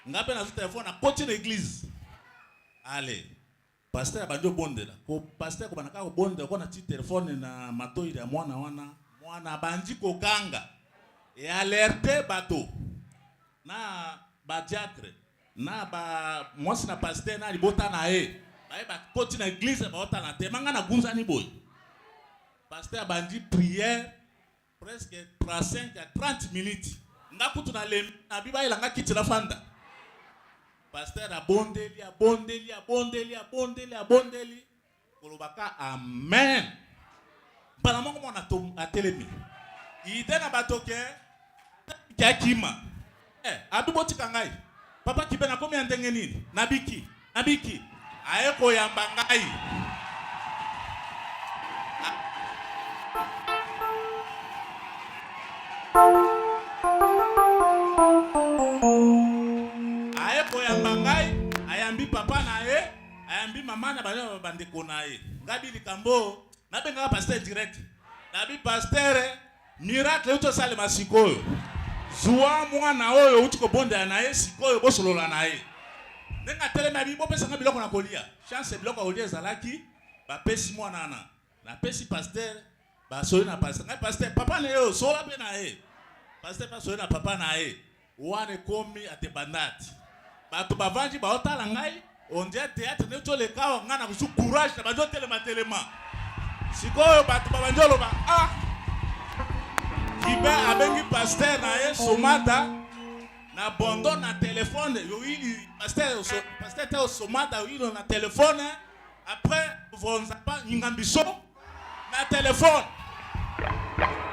ngape na téléphone na côté de l'église. Allez. Pasteur banjo bonde la. Ko pasteur ko banaka ko bonde ko na ti téléphone na matoi ya mwana banji ko kanga. Et alerter bateau. Na ba diacre. Na ba mwasi na pasteur na libota na e. Ba côté na église ba ota na te manga na gunza ni boy. Pasteur bandi prière presque 35 à 30 minutes. Ngakutu na le na biba ilanga kiti na fanda. Pasteur abondeli. Kolobaka amen. Bala moko mona to atelemi. Ide na batoke kakima. Abiboti kangai. Papa kibe na komi andenge nini? Nabiki. Aeko yamba ngai. Aeko yamba ngai, ayambi papa na ye, ayambi mama na bana bandeko na ye. Ngabi likambo, nabenga pasteur direct. Nabi pasteur miracle uto sale masikoyo. Zuwa mwana oyo utiko bonde na ye sikoyo bosolola na ye. Nenga telema bi bopesa nga biloko na kolia. Chance biloko kolia zalaki ba pesi mwana na. Na pesi pasteur ba solo na pasteur. Nga pasteur papa na yo sola pe na ye. Pasteur pas solo na papa na ye. Wane komi ate bandati. Bato bavanji ba otala ngai on dit théâtre ne to le kawa ngana kusu courage na bazo telema. Sikoyo bato babanjolo ba Kibe abengi pasteur na ye somata na bondo na téléphone yoili pasteur te somata yoili na téléphone après vonza pas ngambiso na téléphone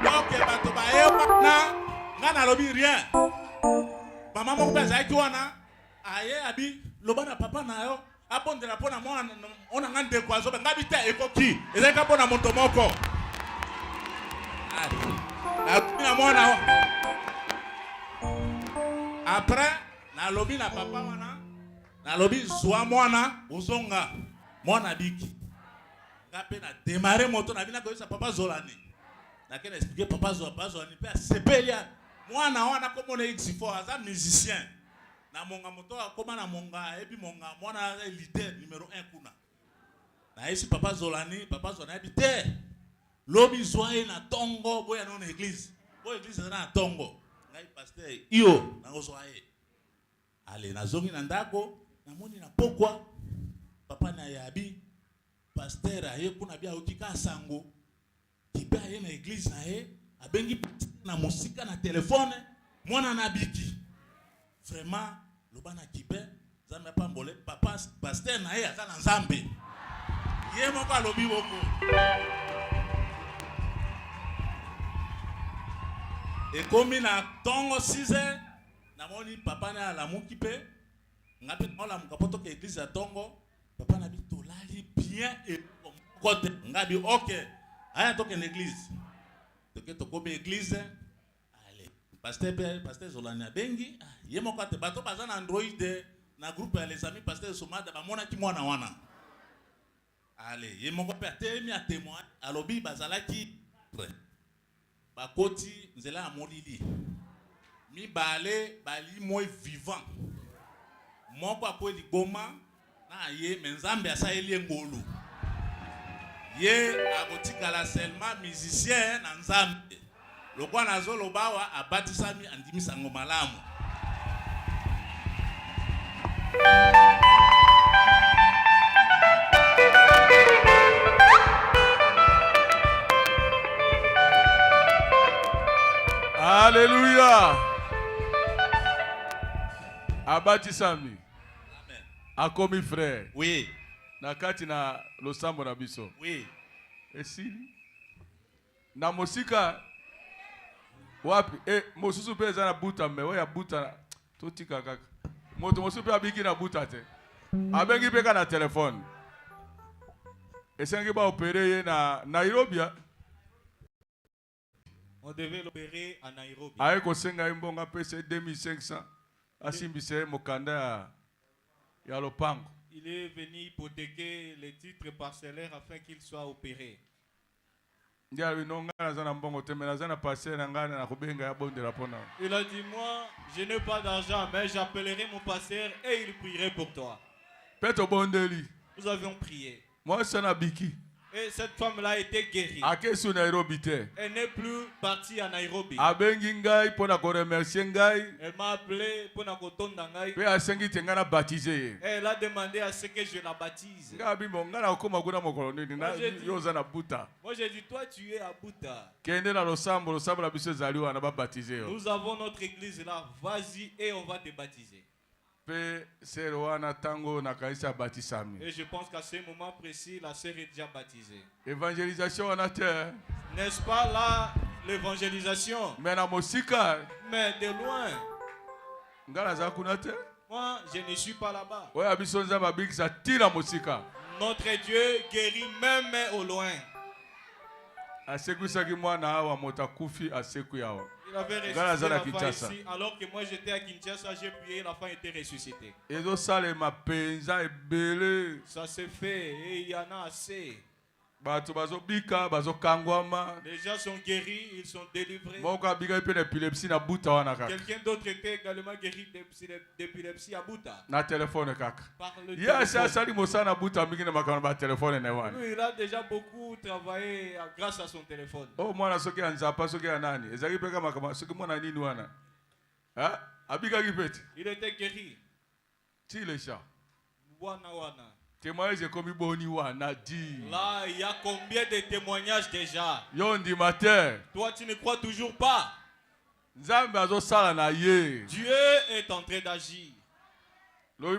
donc bato ba yeba na ngana lobi rien mama moko pesa ki wana aye abi loba na papa na yo abondela pona mwana ona ngande kwa zo ngabi te ekoki ezeka pona moto moko na mwana après na lobi na papa wana na lobi zwa mwana uzonga mwana biki ngape na démarrer moto na bina ko sa papa zolani na kena expliquer papa zolani pe sepelia mwana wana comme on est X4 aza musicien na monga moto akoma na monga ebi monga mwana leader numéro 1 kuna na esi papa zolani habite lobi zoye na tongo boya na église boya église na tongo ngai pasteur iyo na zoye ale na zongi na ndako na moni na pokwa papa na yabi pasteur aye kuna bia okika sango kiba ye na église na ye abengi na musika na téléphone mwana na biki vraiment lobana kibe zambe pambole papa pasteur na ye ata na nzambe ye moko alobi bongo ekomi na tongo 6h namoni papa na alamuki pe ngapi ola mukapoto ke église ya tongo papa na bitolali bien et côté ngabi OK aya toke l'église to kobe église allez pasteur Zolani bengi ye moko te bato baza na Android na groupe ya les amis pasteur Somada ba mona ki mwana wana allez ye moko pe atemi a témoin alobi bazalaki bakoti nzela ya molili mibale bali moi vivant moko akoe liboma na ye menzambe asaeli ngolu ye akotikala seulement musicien na nzambe lokwa nazo lobawa abatisami andimisango malamu Alléluia. Abatisami. Amen. Akomi frère. Oui. Nakati na losambo na biso. Oui. Esili. Na mosika wapi mosusu pe za na buta me ya buta totika kaka. Moto mosusu pe abiki na buta te. Abengi pe na telefone. Esengi ba opérer na Nairobi. On devait l'opérer à Nairobi. Aye ko senga imbonga pese 2500 asimbise mokanda ya lopango. Il est venu hypothéquer les titres parcellaires afin qu'il soit opéré. Il a dit, moi, je n'ai pas d'argent, mais j'appellerai mon pasteur et il prierait pour toi. Nous avions prié. Moi, c'est Nabiki. Et cette femme-là a été guérie. Elle n'est plus partie à Nairobi. Elle m'a appelé pour elle a demandé à ce que je la baptise. Moi j'ai dit, toi tu es à Buta. Nous avons notre église là, vas-y et on va te baptiser. Et je pense qu'à ce moment précis, la sœur est déjà baptisée. Évangélisation en terre. N'est-ce pas là l'évangélisation? Mais de loin. Moi, je ne suis pas là-bas. Notre Dieu guérit même au loin. Il avait ressuscité l'enfant ici, alors que moi j'étais à Kinshasa, j'ai prié, l'enfant était ressuscité. Ça se fait et il y en a assez. Les gens sont guéris, ils sont délivrés. Quelqu'un d'autre était également guéri d'épilepsie à Buta. Par le téléphone. Lui, il a déjà beaucoup travaillé grâce à son téléphone. Il était guéri. Témoignage comme Boni Wana dit. Là, il y a combien de témoignages déjà? Yondi matin. Toi, tu ne crois toujours pas. Dieu est en train d'agir. On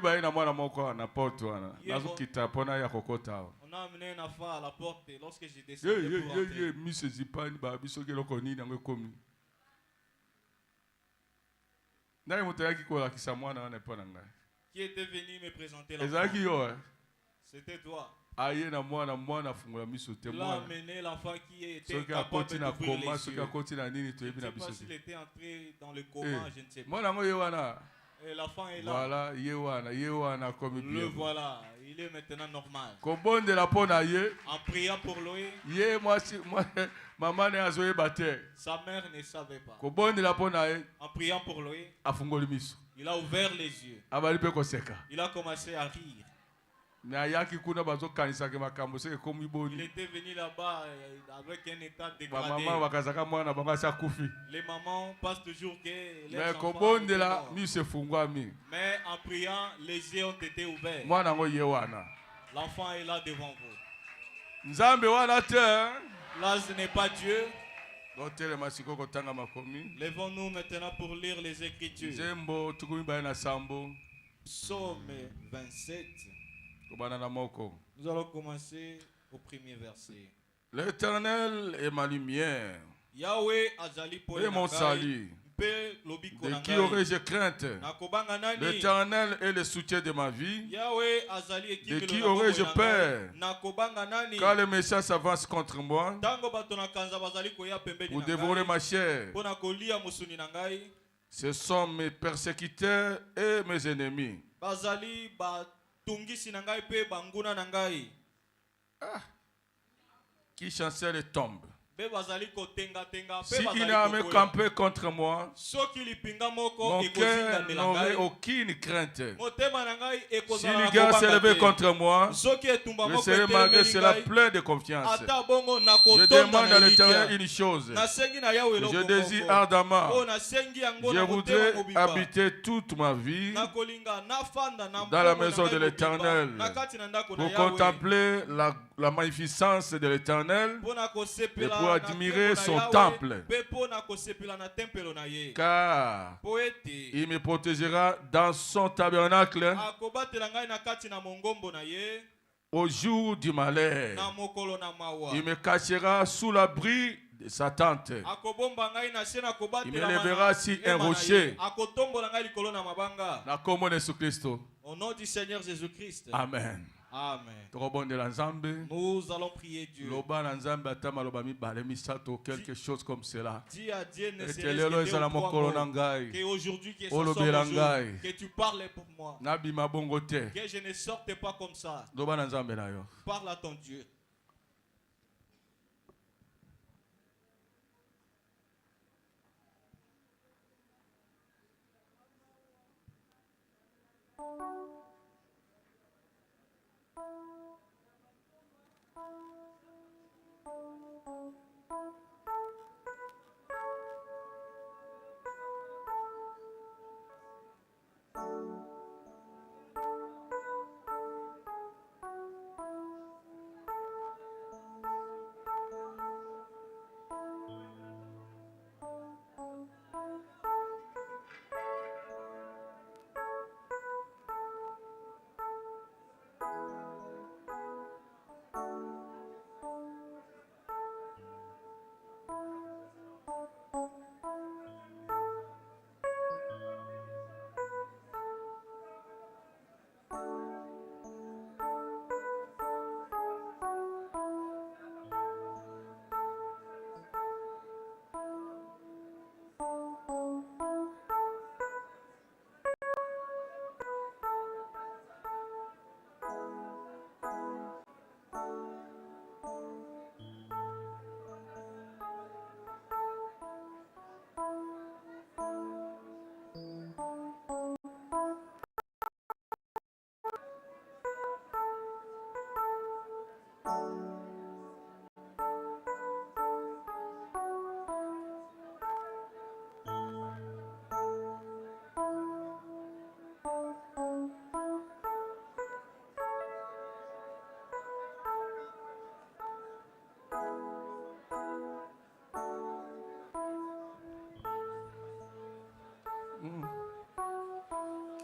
a amené un enfant à la porte et lorsque j'ai décidé pour rentrer. Qui était venu me présenter l'enfant? C'était toi. Il a amené l'enfant qui était capable d'ouvrir les yeux. Je ne sais pas s'il était entré dans le coma, je ne sais pas. Et l'enfant est là. Voilà, le voilà, il est maintenant normal. En priant pour lui, sa mère ne savait pas. En priant pour lui, il a ouvert les yeux. Il a commencé à rire. Il était venu là-bas avec un état dégradé. Les mamans pensent toujours que les enfants sont morts. Mais en priant, les yeux ont été ouverts. L'enfant est là devant vous. Là, ce n'est pas Dieu. Lèvons-nous maintenant pour lire les Écritures. Psaume 27. Nous allons commencer au premier verset. L'Éternel est ma lumière Yahweh et mon salut. De qui aurais-je crainte? L'Éternel est le soutien de ma vie. De qui aurais-je peur? Quand les méchants s'avancent contre moi pour dévorer ma chair, ce sont mes persécuteurs et mes ennemis. Qui chancelle et tombe. S'il a me campé contre moi, mon cœur n'aurait aucune crainte. S'il garde s'élever contre moi, je serai malgré cela plein de confiance. Je demande à l'Éternel une chose. Je désire ardemment. Je voudrais habiter toute ma vie dans la maison de l'Éternel pour contempler la magnificence de l'Éternel et pour admirer son temple, car il me protégera dans son tabernacle au jour du malheur. Il me cachera sous l'abri de sa tente. Il me lèvera sur un rocher. Au nom du Seigneur Jésus-Christ. Amen. Amen. Nous allons prier Dieu. Quelque chose comme cela. Dis à Dieu ne qu'aujourd'hui que que tu parles pour moi. Que je ne sorte pas comme ça. Parle à ton Dieu.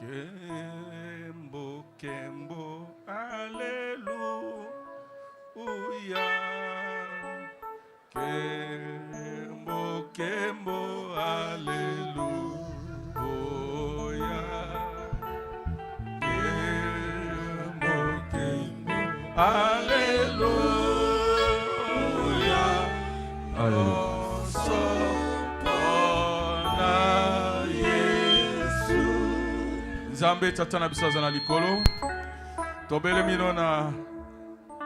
Kembo, Kembo, Alléluia. Kembo, Kembo, Alléluia. Kembo, Kembo, Alléluia. Alléluia. Nzambe tatana bisaza na likolo tobele minona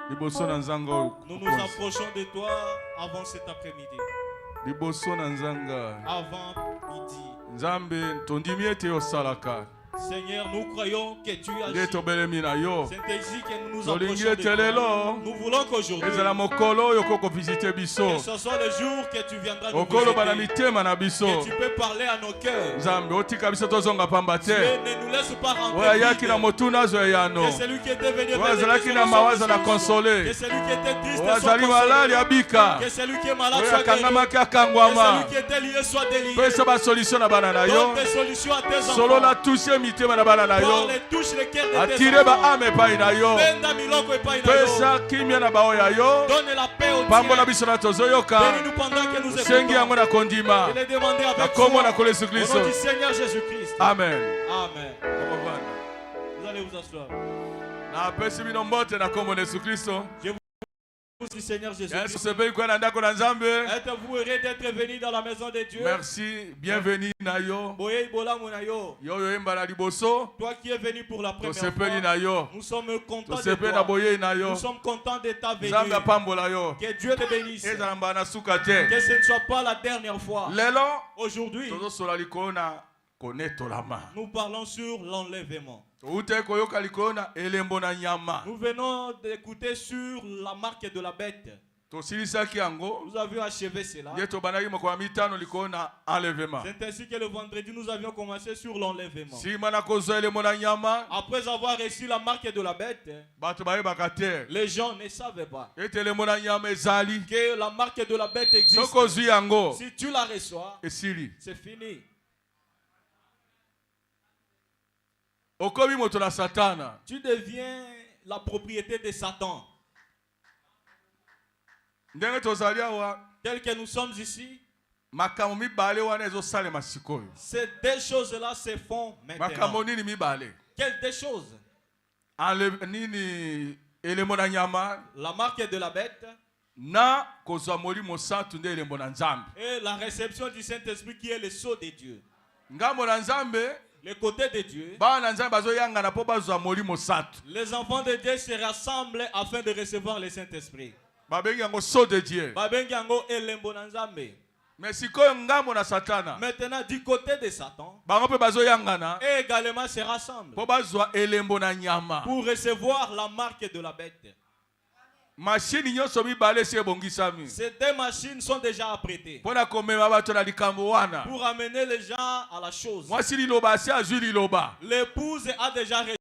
liboso na nzanga. Nous nous approchons de toi avant cet après-midi. Liboso na nzanga Avant midi. Nzambe tondimi ete osalaka. Seigneur, nous croyons que tu agis. C'est ainsi que nous nous approchons de toi. Nous voulons qu'aujourd'hui, que ce soit le jour que tu viendras nous visiter, que tu peux parler à nos cœurs. Dieu ne nous laisse pas rentrer vide. Que celui qui était venu que celui qui était triste soit consolé, que celui qui est malade soit guéri, que celui qui était lié soit délié. Donne des solutions à tes enfants. Parle, touche les cœurs de tes enfants. Pesa kimia na bao ya yo. Donne la paix au Dieu. Bénis-nous pendant que nous écoutons. Il est demandé avec foi. Au nom du Seigneur Jésus-Christ. Amen. Amen. Vous allez vous asseoir. Je vous du Seigneur Jésus-Christ. Êtes-vous heureux d'être venu dans la maison de Dieu? Merci, bienvenue Nayo. Toi qui es venu pour la première fois, nous sommes contents de toi. Nous sommes contents de ta venue. Que Dieu te bénisse. Que ce ne soit pas la dernière fois. Aujourd'hui, nous parlons sur l'enlèvement. Nous venons d'écouter sur la marque de la bête. Nous avions achevé cela. C'est ainsi que le vendredi nous avions commencé sur l'enlèvement. Après avoir reçu la marque de la bête, les gens ne savaient pas que la marque de la bête existe. Si tu la reçois, c'est fini. Tu deviens la propriété de Satan. Tel que nous sommes ici, ces deux choses-là se font maintenant. Quelles deux choses? La marque de la bête et la réception du Saint-Esprit qui est le sceau de Dieu. Le côté de Dieu, les enfants de Dieu se rassemblent afin de recevoir le Saint-Esprit. Mais si ko ngamo na Satana. Maintenant, du côté de Satan, Bango pe bazo yangana. et également se rassemblent Po bazwa elembo na nyama. pour recevoir la marque de la bête. Machine nyonso mibale se bongisami. Ces deux machines sont déjà apprêtées Pona komema bato na likambo wana. pour amener les gens à la chose. Mwasi liloba si azwi liloba. L'épouse a déjà reçu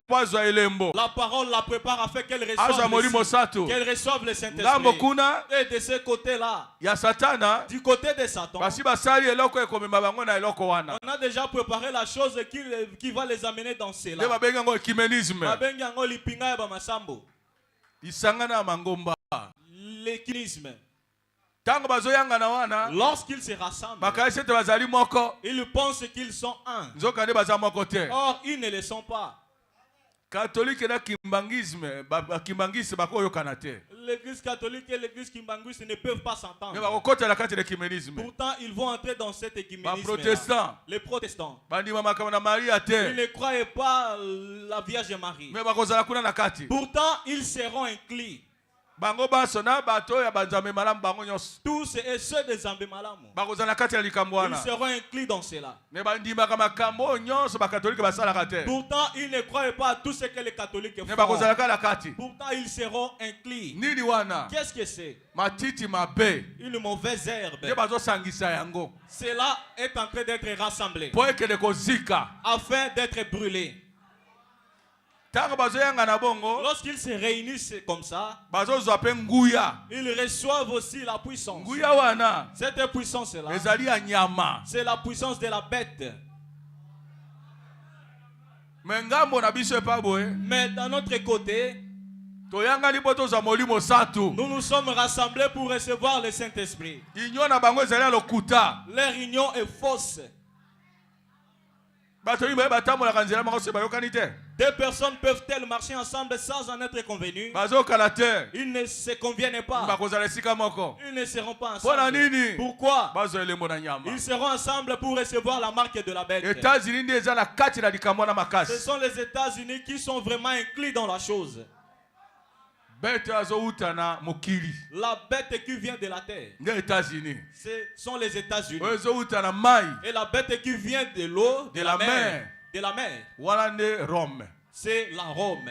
Bazwa elembo. la parole, la prépare afin qu'elle Azwa molimo sato. reçoive le Saint-Esprit. Ngambo kuna Et de ce côté-là, ya Satana. du côté de Satan, Basi basali eloko ekomema bango na eloko wana. on a déjà préparé la chose qui va les amener dans Nde cela. babenga ngo ecumenisme. Babengi yango lipinga ya bamasambo. Isangana mangomba. L'écumenisme. Tango bazo yangana wana. Lorsqu'ils se rassemblent, Bakaisi te bazali moko. ils pensent qu'ils sont un. Nzoka nde baza moko te. Or, ils ne le sont pas. Catholique na kimbangisme, kimbangisi bakoyo kanate. L'église catholique et l'église kimbanguiste ne peuvent pas Mais s'entendre. bakokota la kati de ecumenisme. Pourtant, ils vont entrer dans cet Ba écuménisme. protestant. Les protestants. Bandima makama na Maria Ils te. ne croyaient pas la Vierge Marie. Mais bakozala kuna na kati. Pourtant, ils seront inclus. Bango baso na bato ya banzambe malamu bango nyonso. Tous et ceux des Zambé Malamu. Bakozala na kati ya likambo Ils wana. seront inclus dans cela. Mais bandima kama kambo nyonso ba catholique basalaka te. Pourtant, ils ne croient pas à tout ce que les catholiques Mais font. bakozala ka la kati. Pourtant, ils seront inclus. Nini wana? Qu'est-ce que c'est? Matiti mabe. Une mauvaise herbe. Nde bazo sangisa yango. Cela est en train d'être rassemblé Po ekele kozika. afin d'être brûlé. Tango bazo yanga na bongo. Lorsqu'ils se réunissent comme ça, Bazo zwa pe nguya. ils reçoivent aussi la puissance. Nguya wana. Cette puissance-là, Ezali ya nyama. c'est la puissance de la bête. Mengambo na biso epa boye. Mais d'un autre côté, Toyanga lipoto za molimo satu. nous nous sommes rassemblés pour recevoir le Saint-Esprit. Inyo na bango ezali ya lokuta. Leur union est fausse. Bato yi ba tamola kanzela bango se bayokani te. Deux personnes peuvent-elles marcher ensemble sans en être convenues? Bazo kala te. Ils ne se conviennent pas. Bakozala esika moko. Ils ne seront pas Pona ensemble. nini? Pourquoi? Bazo elembo na nyama. Ils seront ensemble pour recevoir la marque de la bête. États-Unis nde eza na kati na likambo na Ce makasi. sont les États-Unis qui sont vraiment inclus dans la chose. Bete azouta na mokili. La bête qui vient de la terre, Nde États-Unis. ce sont les États-Unis. Oyo ezouta na mai. Et la bête qui vient de l'eau, De la mer. de la mer, Wana nde Rome. c'est la Rome.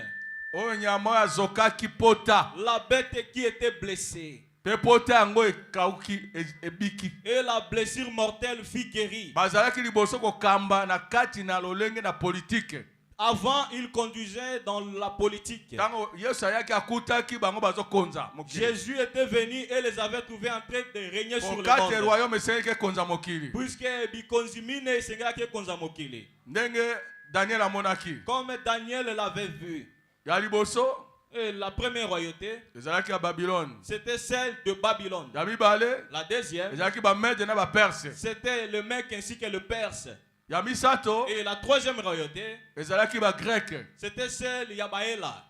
Oyo nyama azokaki pota. La bête qui était blessée. Pe pota yango ekauki ebiki. Et la blessure mortelle fut guérie. Bazalaki liboso kokamba na kati na lolenge na politique. Avant, il conduisait dans la politique. Tango Yesu ayaki akutaki bango bazokonza mokili. Jésus était venu et les avait trouvés en train de régner sur le Kati monde. royaume esengi konza mokili. Puisque bikonzimine esengaki konza mokili. Ndenge Daniel amonaki. Comme Daniel l'avait vu. Ya liboso Et la première royauté, ezalaki ya Babylone. c'était celle de Babylone. Ya mibale La deuxième, ezalaki ba Mede na ba Perse. c'était le mec ainsi que le Perse. Ya misato Et la troisième royauté, ezalaki ba Grec. c'était celle Yabaela.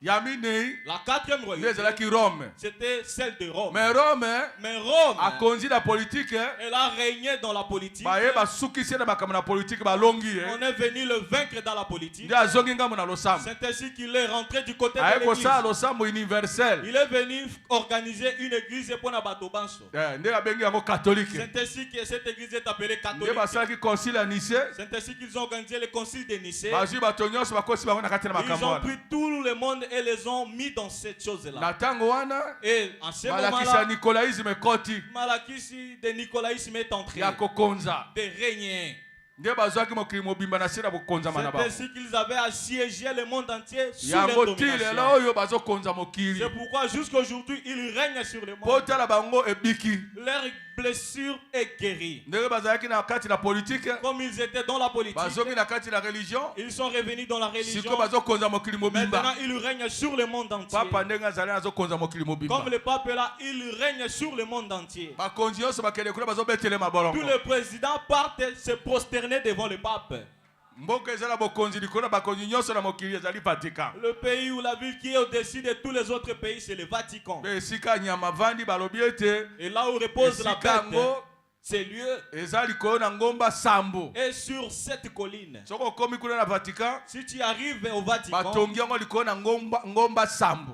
Ya minei La quatrième nde royauté, ezalaki Rome. c'était celle de Rome. Mais Rome Mais Rome, akonzi na politique elle a régné dans la politique. baye basukisi na makambo na politique balongi On est venu le vaincre dans la politique. nde azongi ngambo na losambo. C'est ainsi qu'il est rentré du côté Aye de l'église. kosala losambo universel. Il est venu organiser une église pour Nabato Banso. Nde abengi yango catholique. C'est ainsi que cette église est appelée Nde catholique. basalaki concile ya Nice. C'est ainsi qu'ils ont organisé le concile de Nicée. Bazwi bato nyonso bakosi bango na kati na Ils makambo ont wana. pris tout le monde et les ont mis dans cette chose-là. Na tango wana Et en ce malakisi ya moment-là, nicolaïsme ekoti Malakisi de nicolaïsme est entré ya kokonza. de régner. Nde bazwaki mokili mobimba na se na bokonzama na C'est bango. ainsi qu'ils avaient assiégé le monde entier sous yango leur ti lelo domination. oyo bazokonza mokili. C'est pourquoi jusqu'aujourd'hui, ils règnent sur le Po monde. tala bango ebiki. Leur blessure est guérie. Ndenge bazalaki na kati na politique Comme ils étaient dans la politique, bazongi na kati na religion. ils sont revenus dans la religion. Siko bazokonza mokili mobimba. Maintenant, ils règnent sur le monde entier. Papa ndenge azali azokonza mokili mobimba. Comme le pape est là, il règne sur le monde entier. Bakonzi nyonso bakende kuna bazobetele Tous mabolongo. les présidents partent se prosterner devant le pape. Mboka ezala bokonzi likolo bakonzi nyonso na mokili ezali Vatican. Le pays ou la ville qui est au-dessus de tous les autres pays, c'est le Vatican. Pe esika nyama vandi balobi ete Et là où repose la esika bête, yango Ces lieux. Et sur cette colline. Si tu arrives au Vatican,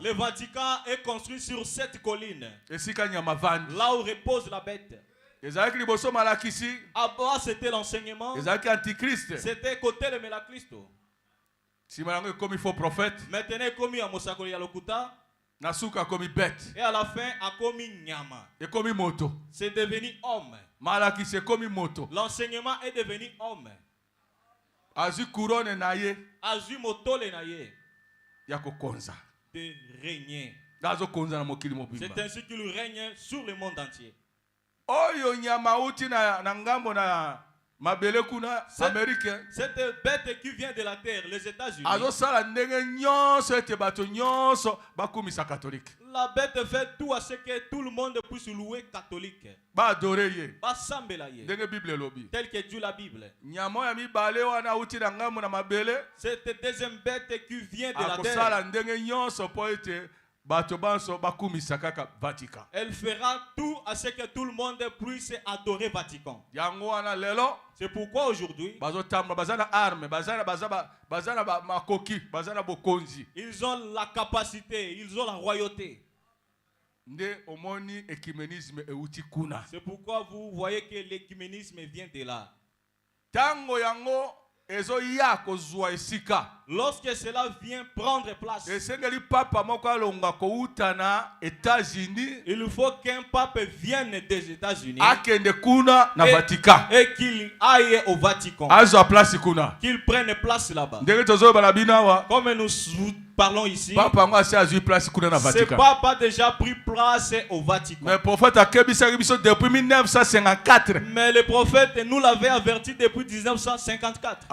le Vatican est construit sur cette colline. Là où repose la bête. Avant, c'était l'enseignement. C'était côté de Melakristo. Maintenant, comme il y a Mosakoli Yalokuta. Nasuka komi bête. Et à la fin, a komi nyama. Et komi moto. C'est devenu homme. Malaki c'est komi moto. L'enseignement est devenu homme. Azu couronne naye. Azu motole naye. Yako konza. De régner. Dazo konza na mokili mobimba. C'est ainsi qu'il règne sur le monde entier. Oyo nyama uti na ngambo na mabele kuna américain. Cette bête qui vient de la terre, les États-Unis. Azo sala ndenge nyonso ete bato nyonso bakumisa catholique. La bête fait tout à ce que tout le monde puisse louer catholique. Ba adorer ye. Ba sambela ye. Ndenge Bible lobi. Tel que Dieu la Bible. Nyama ya mibale wana uti na ngambo na mabele. Cette deuxième bête qui vient de la terre. Akosala ndenge nyonso po ete elle fera tout à ce que tout le monde puisse adorer Vatican. C'est pourquoi aujourd'hui ils ont la capacité, ils ont la royauté. C'est pourquoi vous voyez que l'écuménisme vient de là. Lorsque cela vient prendre place, il faut qu'un pape vienne des États-Unis et qu'il aille au Vatican, qu'il prenne place là-bas. Comme nous parlons ici, ce pape a déjà pris place au Vatican. Mais le prophète nous l'avait averti depuis 1954.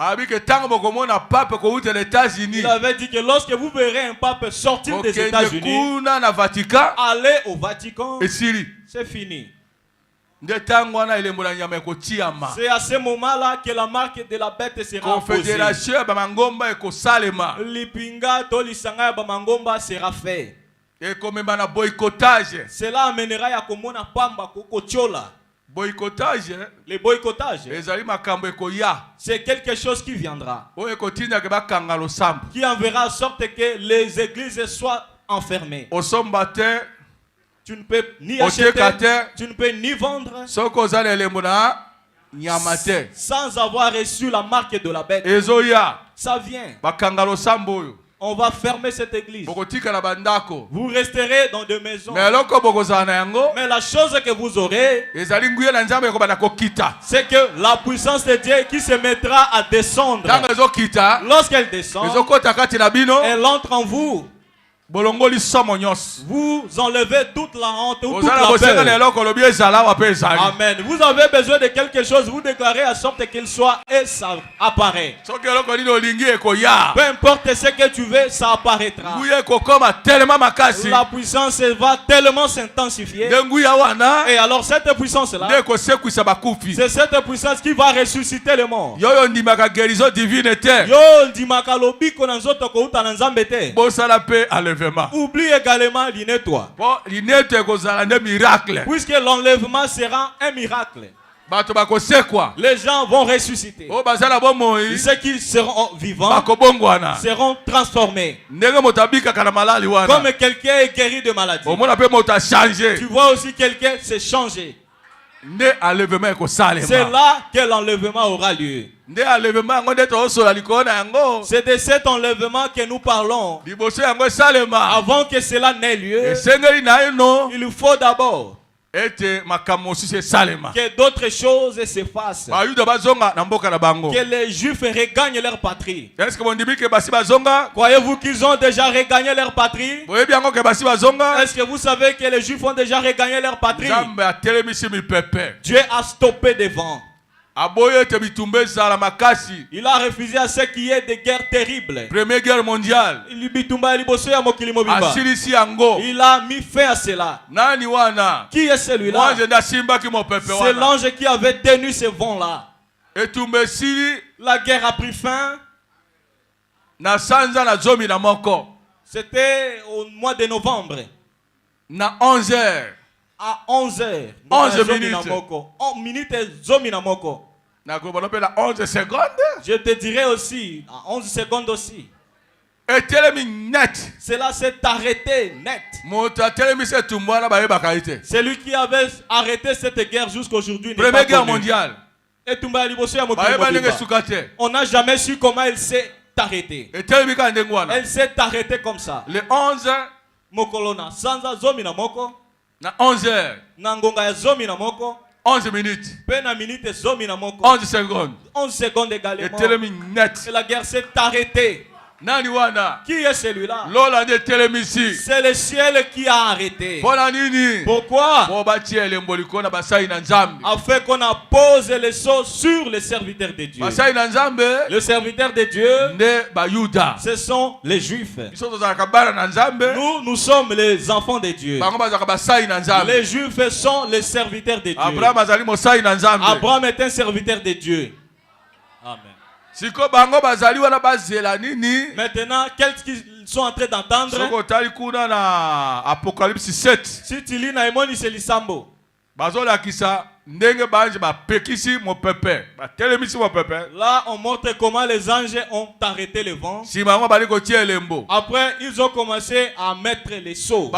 Il avait dit que lorsque vous verrez un pape sortir des États-Unis, allez au Vatican, c'est fini. C'est à ce moment-là que la marque de la bête sera posée. Lipinga tolisanga bamangomba sera fait. Cela amènera ya komona pamba kokochola. Boycottage, le boycottage, c'est quelque chose qui viendra, qui enverra en sorte que les églises soient enfermées. Tu ne peux ni acheter, tu ne peux ni vendre sans avoir reçu la marque de la bête. Ça vient. On va fermer cette église. Vous resterez dans des maisons. Mais la chose que vous aurez, c'est que la puissance de Dieu qui se mettra à descendre. Lorsqu'elle descend, elle entre en vous. Vous enlevez toute la honte, toute la peur. Amen. Vous avez besoin de quelque chose, vous déclarez à sorte qu'il soit et ça apparaît. Peu importe ce que tu veux, ça apparaîtra. La puissance va tellement s'intensifier. Et alors cette puissance-là, c'est cette puissance qui va ressusciter le mort. Oublie également l'inettoie. Puisque l'enlèvement sera un miracle. Les gens vont ressusciter. Ceux qui seront vivants seront transformés. Comme quelqu'un est guéri de maladie. Tu vois aussi quelqu'un s'est changé. C'est là que l'enlèvement aura lieu. C'est de cet enlèvement que nous parlons. Avant que cela n'ait lieu, il faut d'abord que d'autres choses s'effacent. Que les Juifs regagnent leur patrie. Croyez-vous qu'ils ont déjà regagné leur patrie? Est-ce que vous savez que les Juifs ont déjà regagné leur patrie? Dieu a stoppé des vents. Il a refusé à ce qui est des guerres terribles. Première guerre mondiale. Il a mis fin à cela. Qui est celui-là? C'est l'ange qui avait tenu ce vent-là. La guerre a pris fin. C'était au mois de novembre. Na 11h. À 11h. 11 minutes. En minutes et zomi na moko. À 11 secondes. Je te dirai aussi, à 11 secondes aussi. Et telemi net. Cela s'est arrêté net. C'est lui qui avait arrêté cette guerre jusqu'aujourd'hui. Première guerre mondiale. Et on n'a jamais su comment elle s'est arrêtée. Elle s'est arrêtée comme ça. Le 11. Mokolona. Sanza zomi na moko. Na 11h. Nangonga ya zomi na moko. 11 minutes. Pena minute zomi na moko. 11 secondes. 11 secondes également. Et la guerre s'est arrêtée. Nani wana? Qui est celui-là? Lola de telemisi. C'est le ciel qui a arrêté. Nini? Pourquoi? Afin qu'on a posé les sceaux sur les serviteurs de Dieu. Le serviteur de Dieu, ce sont les Juifs. Nous sommes les enfants de Dieu. Les Juifs sont les serviteurs de Dieu. Abraham est un serviteur de Dieu. Amen. Maintenant, qu'est-ce qu'ils sont en train d'entendre? Apocalypse 7. Si tu lis Naimoni, c'est l'Isambo. Là, on montre comment les anges ont arrêté le vent. Après, ils ont commencé à mettre les sceaux.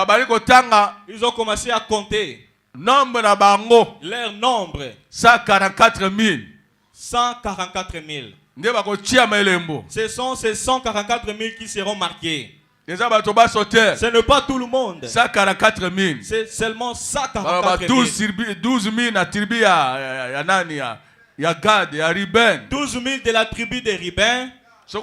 Ils ont commencé à compter. Leur nombre. 144 000. 144 000. Ce sont ces 144 000 qui seront marqués. Ce n'est pas tout le monde. 144 000. C'est seulement 144 000. 12 000 de la tribu Gad, Ruben. 12 000 de la tribu de Ruben. Si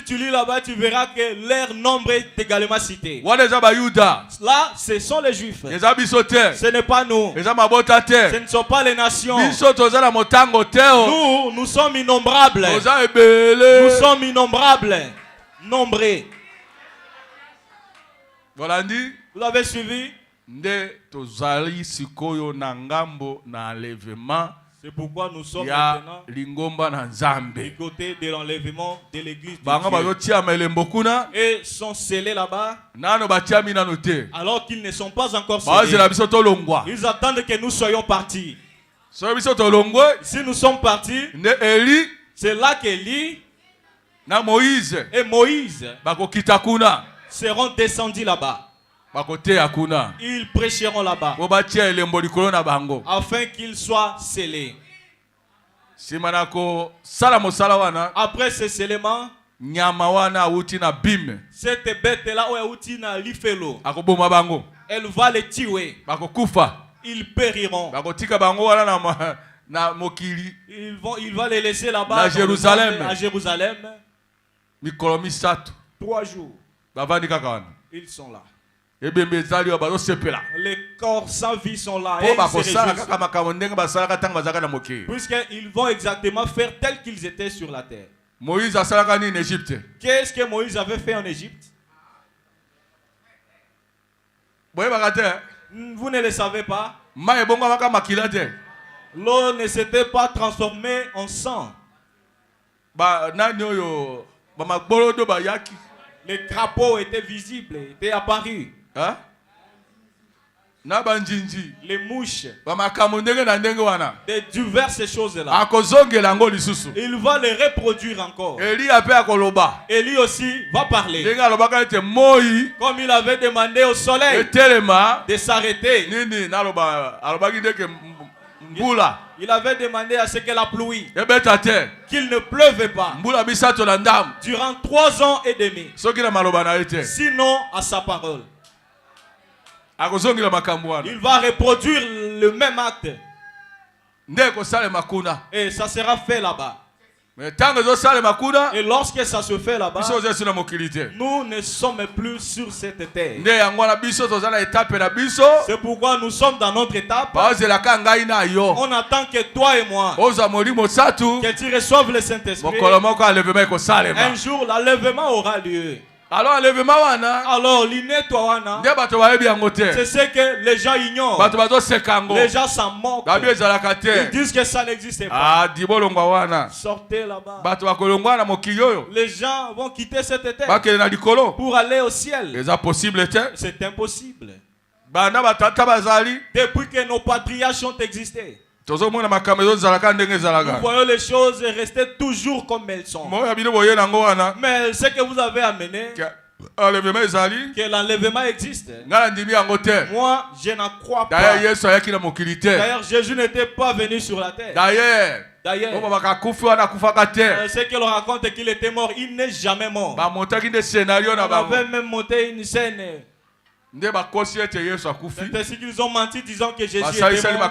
tu lis là-bas, tu verras que leur nombre est également cité. Là, ce sont les Juifs. Ce n'est pas nous. Ce ne sont pas les nations. Nous sommes innombrables. Nous sommes innombrables. Nombreux. Vous l'avez suivi? C'est pourquoi nous sommes maintenant du côté de l'enlèvement de l'église de Dieu. Et sont scellés là-bas alors qu'ils ne sont pas encore scellés. Ils attendent que nous soyons partis. Si nous sommes partis, c'est là qu'Élie et Moïse seront descendus là-bas. Ils prêcheront là-bas afin qu'ils soient scellés. Après ce scellement, cette bête-là, elle va les tuer. Ils périront. Il va les laisser là-bas à Jérusalem. 3 jours. Ils sont là. Les corps sans vie sont là. Puisqu'ils vont exactement faire tel qu'ils étaient sur la terre. Qu'est-ce que Moïse avait fait en Égypte? Vous ne le savez pas. L'eau ne s'était pas transformée en sang. Les crapauds étaient visibles, étaient apparus. Hein? Les mouches, de diverses choses-là. Il va les reproduire encore. Élie aussi va parler. Comme il avait demandé au soleil de s'arrêter. Il avait demandé à ce que la pluie, qu'il ne pleuve pas durant 3 ans et demi. Sinon à sa parole. Il va reproduire le même acte. Et ça sera fait là-bas. Et lorsque ça se fait là-bas, nous ne sommes plus sur cette terre. C'est pourquoi nous sommes dans notre étape. On attend que toi et moi, que tu reçoives le Saint-Esprit. Un jour, l'enlèvement aura lieu. Alors l'inettoiement, c'est ce que les gens ignorent. Les gens s'en moquent. Ils disent que ça n'existe pas. Sortez là-bas. Les gens vont quitter cette terre pour aller au ciel. C'est impossible. depuis que nos patriarches ont existé. Nous voyons les choses rester toujours comme elles sont. Mais ce que vous avez amené, que l'enlèvement existe, moi je n'en crois pas. D'ailleurs Jésus n'était pas venu sur la terre. D'ailleurs, ce que l'on raconte est qu'il était mort, il n'est jamais mort. On avait même monté une scène. C'est ainsi qu'ils ont menti disant que Jésus était mort.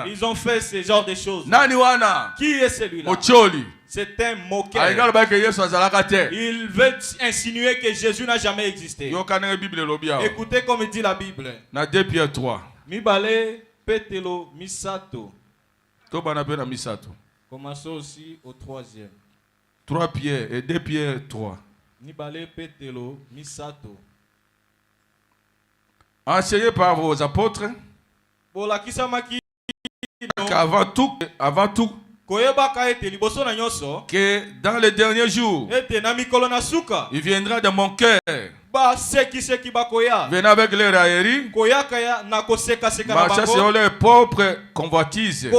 Ils ont fait ce genre de choses. Qui est celui-là? C'est un moqueur. Il veut insinuer que Jésus n'a jamais existé. Écoutez comme dit la Bible. 2 Pierre 3. Mibale petelo misato. Commençons aussi au 3e. 3 Pierre et 2 Pierre 3. Mibale petelo misato. Enseigné par vos apôtres qu'avant tout, que dans les derniers jours, il viendra dans mon cœur. Venez avec les railleries, marchant sur leur propre convoitise, et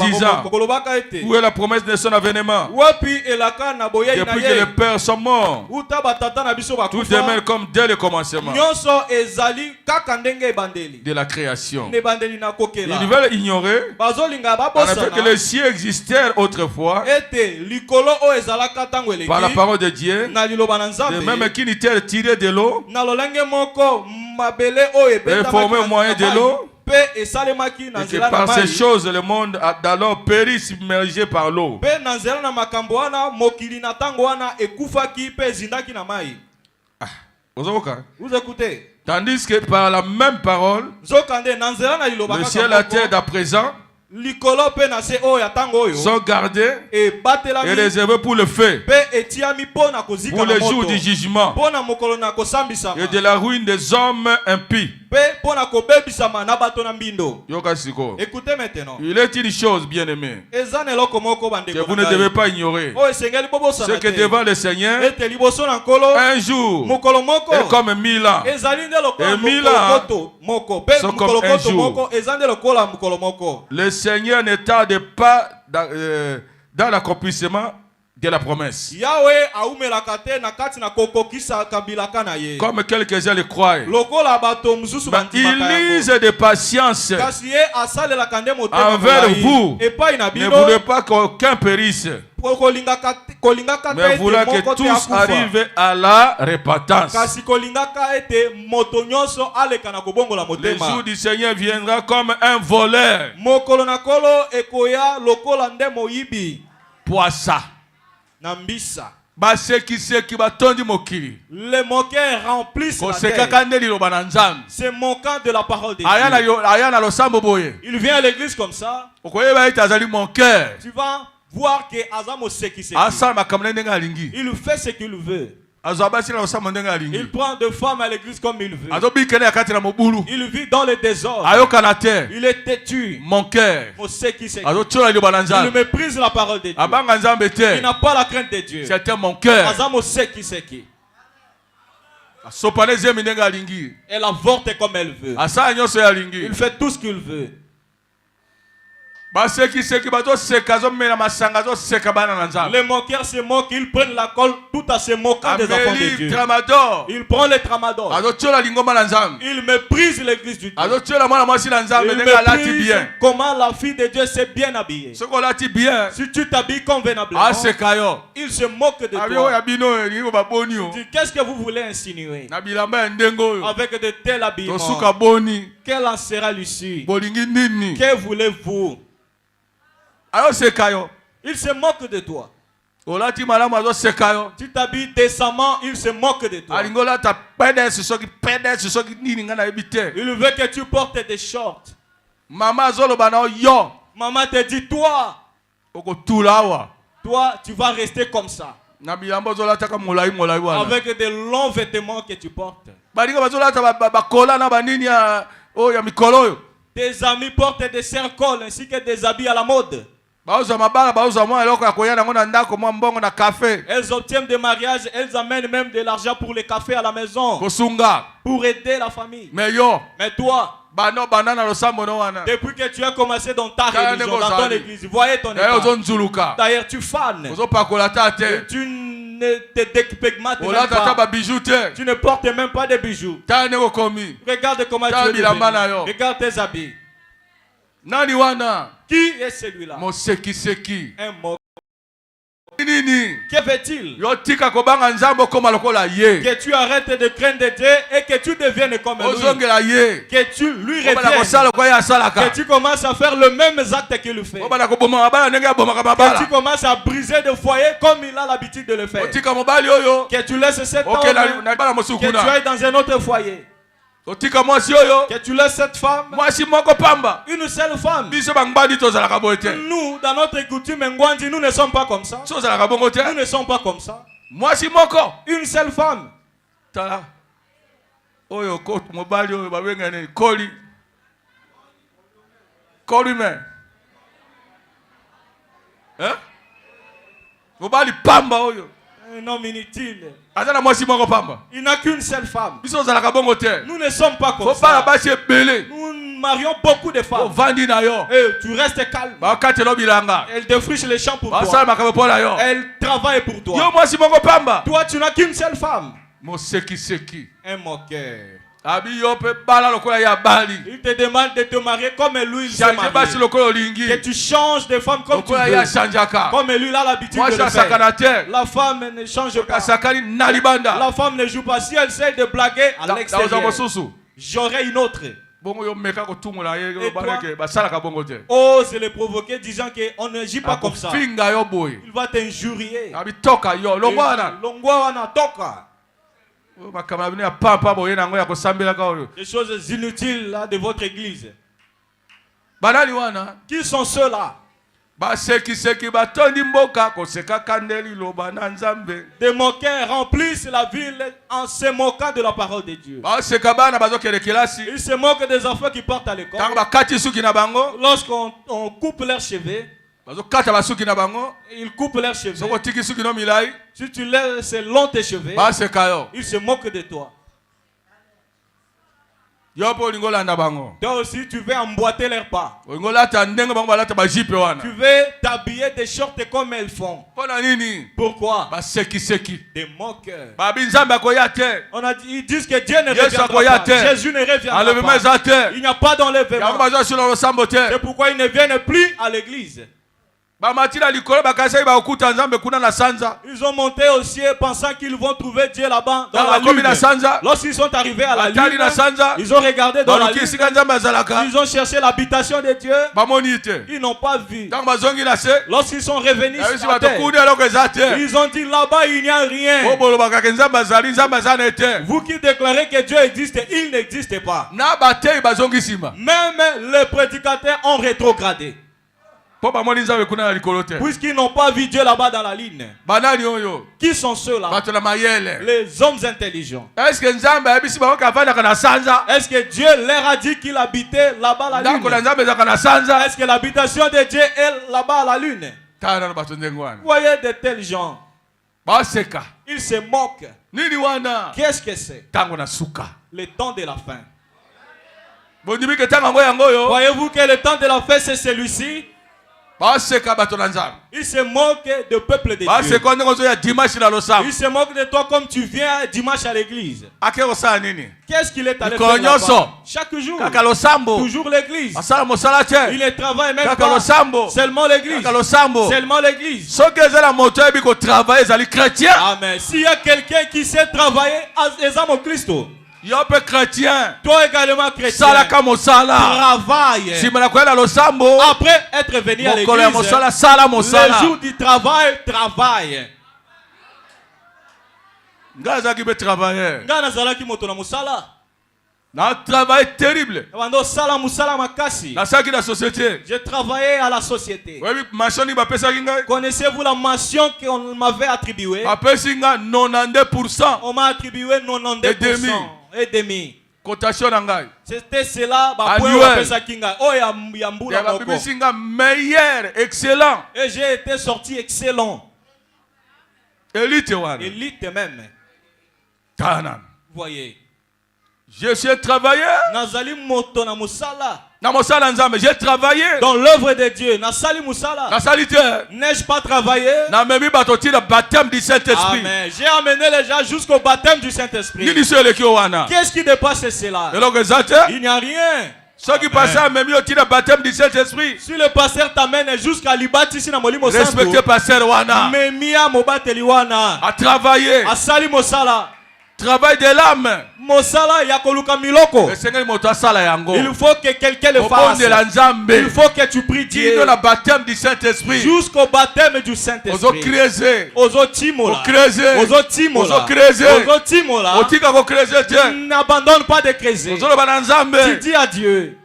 disant, où est la promesse de son avènement? Depuis que les pères sont morts, tout demeure comme dès le commencement de la création. Ils veulent ignorer en effet que les cieux existèrent autrefois par la parole de Dieu, de même qu'une terre tirée de l'eau et formée au moyen de l'eau, et que par ces choses le monde a d'alors péri submergé par l'eau. Vous écoutez? Tandis que par la même parole, le ciel et la terre d'à présent sont gardés et réservés pour le feu, pour le jour du jugement et de la ruine des hommes impies. Écoutez maintenant. Il est une chose, bien aimée, que vous ne devez pas ignorer. C'est que devant le Seigneur, un jour est comme 1000 ans. Et 1000 ans sont comme un jour. Le Seigneur ne tarde pas dans l'accomplissement de la promesse. Comme quelques-uns le croient. Il lise de patience envers vous. Ne voulez pas qu'aucun périsse, mais vouloir que tous arrivent à la repentance. Le jour du Seigneur viendra comme un voleur. Poissa. Nambisa. Les moqueurs remplissent la terre. C'est moquant de la parole de Dieu. Il vient à l'église comme ça. Tu vas voir que Azamo sait qui c'est. Il fait ce qu'il veut. Il prend de femmes à l'église comme il veut. Il vit dans le désordre. Il est têtu. Mon cœur. On sait qui c'est. Il méprise la parole de Dieu. Il n'a pas la crainte de Dieu. C'était mon cœur. Azamo sait qui c'est qui. Elle avorte comme elle veut. Il fait tout ce qu'il veut. Les moqueurs se moquent, ils prennent la colle tout à se moquant des enfants de Dieu. Ils prennent les tramadors. Ils méprisent l'église du Dieu. Ils méprisent comment la fille de Dieu s'est bien habillée. Si tu t'habilles convenablement, ils se moquent de toi. Qu'est-ce que vous voulez insinuer avec de tels habillements? Quelle en sera l'issue? Que voulez-vous? Il se moque de toi. Tu t'habilles décemment, il se moque de toi. Il veut que tu portes des shorts. Maman te dit, toi, tu vas rester comme ça. Avec des longs vêtements que tu portes. Tes amis portent des cercoles ainsi que des habits à la mode. Elles obtiennent des mariages, elles amènent même de l'argent pour les cafés à la maison. Pour aider la famille. Mais toi, depuis que tu as commencé dans ta religion, dans ton église, voyez ton état. D'ailleurs, tu fanes. Tu ne te dépigmentes même pas. Tu ne portes même pas de bijoux. Regarde comment tu es levé. Regarde tes habits. Qui est celui-là? Un mot. Que fait-il? Que tu arrêtes de craindre Dieu et que tu deviennes comme lui. Que tu lui reviennes. Que tu commences à faire le même acte qu'il fait. Que tu commences à briser des foyers comme il a l'habitude de le faire. Que tu laisses cet homme. Que tu ailles dans un autre foyer. Que tu laisses cette femme, une seule femme. Nous, dans notre coutume Ngwandi, nous ne sommes pas comme ça. Nous ne sommes pas comme ça. Une seule femme. Un homme inutile. Il n'a qu'une seule femme. Nous ne sommes pas comme ça. Nous marions beaucoup de femmes. Et tu restes calme. Elle défriche les champs pour toi. Elle travaille pour toi. Toi, tu n'as qu'une seule femme. Un moqueur. Il te demande de te marier comme lui il s'est marié. Que tu changes de femme comme tu veux. Comme lui il a l'habitude de le faire. La femme ne change pas. La femme ne joue pas. Si elle essaie de blaguer à l'extérieur, j'aurai une autre. Et toi, ose le provoquer disant qu'on ne gît pas comme ça. Il va t'injurier. Des choses inutiles là de votre église. Qui sont ceux-là? Des moqueurs remplissent la ville en se moquant de la parole de Dieu. Ils se moquent des enfants qui partent à l'école. Lorsqu'on coupe leurs cheveux, ils coupent leurs cheveux. Si tu laisses long tes cheveux, ils se moquent de toi. Toi aussi, tu veux emboîter leurs pas. Tu veux t'habiller des shorts comme elles font. Pourquoi? Des moqueurs. Ils disent que Dieu ne reviendra pas. Jésus ne reviendra pas. Il n'y a pas d'enlèvement. C'est pourquoi ils ne viennent plus à l'église. Ils ont monté au ciel pensant qu'ils vont trouver Dieu là-bas dans la lune. Lorsqu'ils sont arrivés à la lune, ils ont regardé dans la lune. Ils ont cherché l'habitation de Dieu. Ils n'ont pas vu. Lorsqu'ils sont revenus sur terre, ils ont dit là-bas il n'y a rien. Vous qui déclarez que Dieu existe, il n'existe pas. Même les prédicateurs ont rétrogradé. Puisqu'ils n'ont pas vu Dieu là-bas dans la ligne. Qui sont ceux-là? Les hommes intelligents. Est-ce que Dieu leur a dit qu'il habitait là-bas à la lune? Est-ce que l'habitation de Dieu est là-bas à la lune? Voyez de tels gens. Ils se moquent. Qu'est-ce que c'est? Le temps de la fin. Voyez-vous que le temps de la fin c'est celui-ci? Il se moque du peuple de Dieu. Il se moque de toi comme tu viens dimanche à l'église. Qu'est-ce qu'il est allé faire là-bas? Chaque jour. Toujours l'église. Il ne travaille même pas. Seulement l'église. Seulement l'église. Amen. S'il y a quelqu'un qui sait travailler, les âmes au Christ. Toi également chrétien, travaille. Après être venu à l'église, le jour du travail, travaille. Un travail terrible. J'ai travaillé à la société. Connaissez-vous la mention qu'on m'avait attribuée? On m'a attribué 92% et demi. Cotation nangai. C'était cela. Meilleur, excellent. Et j'ai été sorti excellent. Élite wana. Élite même. Tanan. Voyez. Je suis travaillé. Nazali moto na musala. J'ai travaillé dans l'œuvre de Dieu. Nasali musala. N'ai-je pas travaillé? Baptême du Saint-Esprit. Amen. J'ai amené les gens jusqu'au baptême du Saint-Esprit. Qu'est-ce qui dépasse cela? Il n'y a rien. Ceux qui passent à même au baptême du Saint-Esprit. Si le pasteur t'amène jusqu'à l'ibati ici na molimo santo. Respectez pasteur wana. Memia mobateli wana. À travailler. À sali mosala. Travail de l'âme. Mosala ya koluka miloko. Il faut que quelqu'un le fasse. Il faut que tu pries Dieu. Le baptême du Saint-Esprit. Jusqu'au baptême du Saint-Esprit. N'abandonne pas de creuser. Tu dis à Dieu.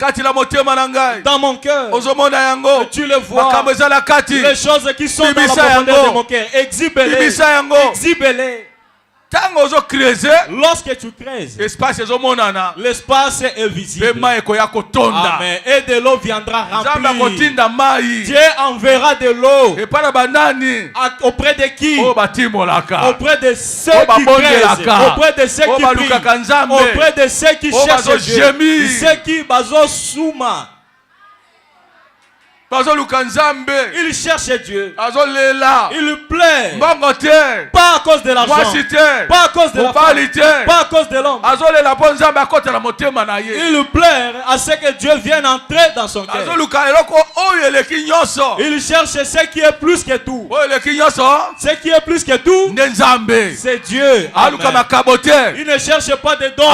Dans mon cœur. Tu le vois. Les choses qui sont dans la profondeur de mon cœur. Exhibe-les. Exhibe-les. Lorsque tu creuses, l'espace est visible. Amen. Et de l'eau viendra remplir. Dieu enverra de l'eau. Auprès de qui? Auprès de ceux qui creusent. Auprès de ceux qui prient. Auprès de ceux qui cherchent Dieu. Ceux qui bazo souma. Il cherche Dieu. Il lui plaît. Pas à cause de l'argent. Pas à cause de la femme. Pas à cause de l'homme. Il lui plaît à ce que Dieu vienne entrer dans son cœur. Il cherche ce qui est plus que tout. Ce qui est plus que tout, c'est Dieu. Amen. Il ne cherche pas de dons.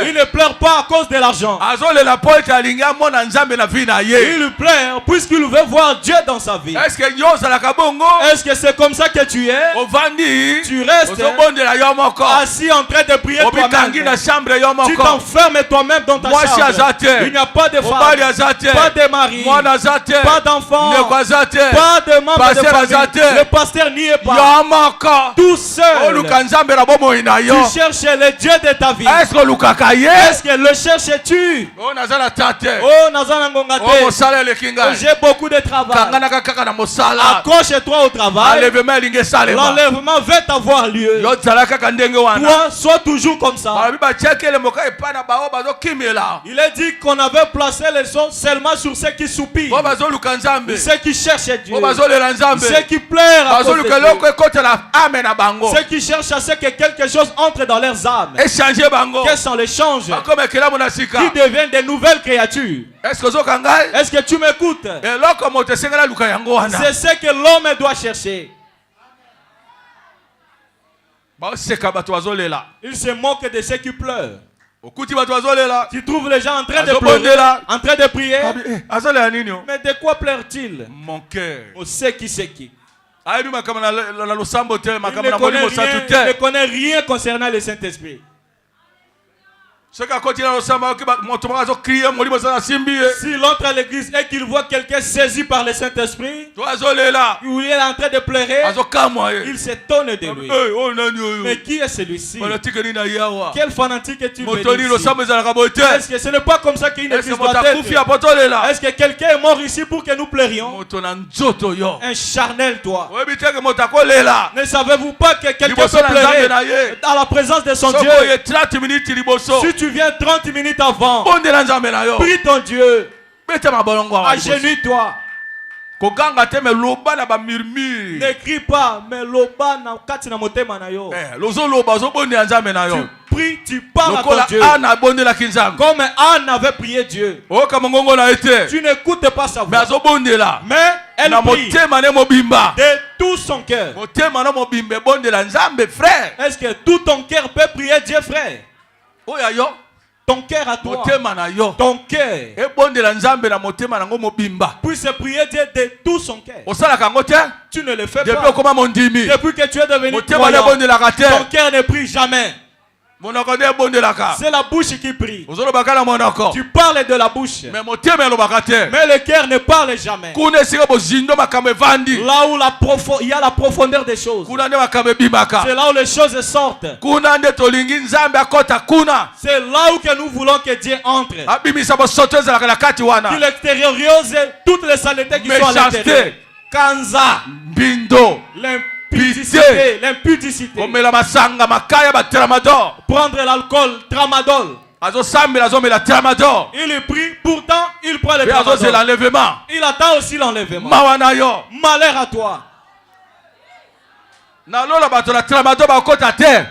Il ne pleure pas à cause de l'argent. Il lui plaît puisqu'il veut voir Dieu dans sa vie. Est-ce que c'est comme ça que tu es? Tu restes assis en train de prier toi-même. Tu t'enfermes toi-même dans ta chambre. Il n'y a pas de femme, pas de mari, pas d'enfant, pas de membre de famille. Le pasteur n'y est pas. Tout seul. Tu cherches le Dieu de ta vie. Est-ce que le cherches-tu? Oh, j'ai beaucoup de travail. Accroche-toi au travail. L'enlèvement va avoir lieu. Toi, sois toujours comme ça. Il est dit qu'on avait placé les sons seulement sur ceux qui soupirent, ceux qui cherchent Dieu, ceux qui pleurent à cause de Dieu, ceux qui cherchent à ce que quelque chose entre dans leurs âmes. Quels sont les changes qui deviennent des nouvelles créatures? Est-ce que tu m'écoutes? C'est ce que l'homme doit chercher. Il se moque de ceux qui pleurent. Tu trouves les gens en train de pleurer, en train de prier. Mais de quoi pleure-t-il? Mon cœur. On sait qui c'est qui. Il ne connaît rien concernant le Saint-Esprit. Si l'entre à l'église et qu'il voit quelqu'un saisi par le Saint-Esprit, où il est en train de pleurer, il s'étonne de lui. Mais qui est celui-ci? Quel fanatique es-tu venu ici? Est-ce que ce n'est pas comme ça qu'une église doit être? Est-ce que quelqu'un est mort ici pour que nous pleurions? Un charnel, toi. Ne savez-vous pas que quelqu'un peut pleurer dans la présence de son Dieu? Si tu viens 30 minutes avant, prie ton Dieu, agenouille-toi. Ne crie pas, mais loba na kati na motema na yo. Tu pries, tu parles à ton Dieu. Comme Anne avait prié Dieu. Tu n'écoutes pas sa voix. Mais elle prie de tout son cœur. Est-ce que tout ton cœur peut prier Dieu, frère? Ton cœur à toi. Ton cœur puisse prier Dieu de tout son cœur. Tu ne le fais pas. Depuis que tu es devenu croyant, ton cœur ne prie jamais. C'est la bouche qui prie. Tu parles de la bouche. Mais le cœur ne parle jamais. Là où il y a la profondeur des choses. C'est là où les choses sortent. C'est là où que nous voulons que Dieu entre. Qu'il extériorise toutes les saletés qui sont à l'intérieur. Kanza. Bindo. L'impudicité. Prendre l'alcool, tramadol. Il est pris, pourtant il prend le tramadol. Il attend aussi l'enlèvement. Malheur à toi.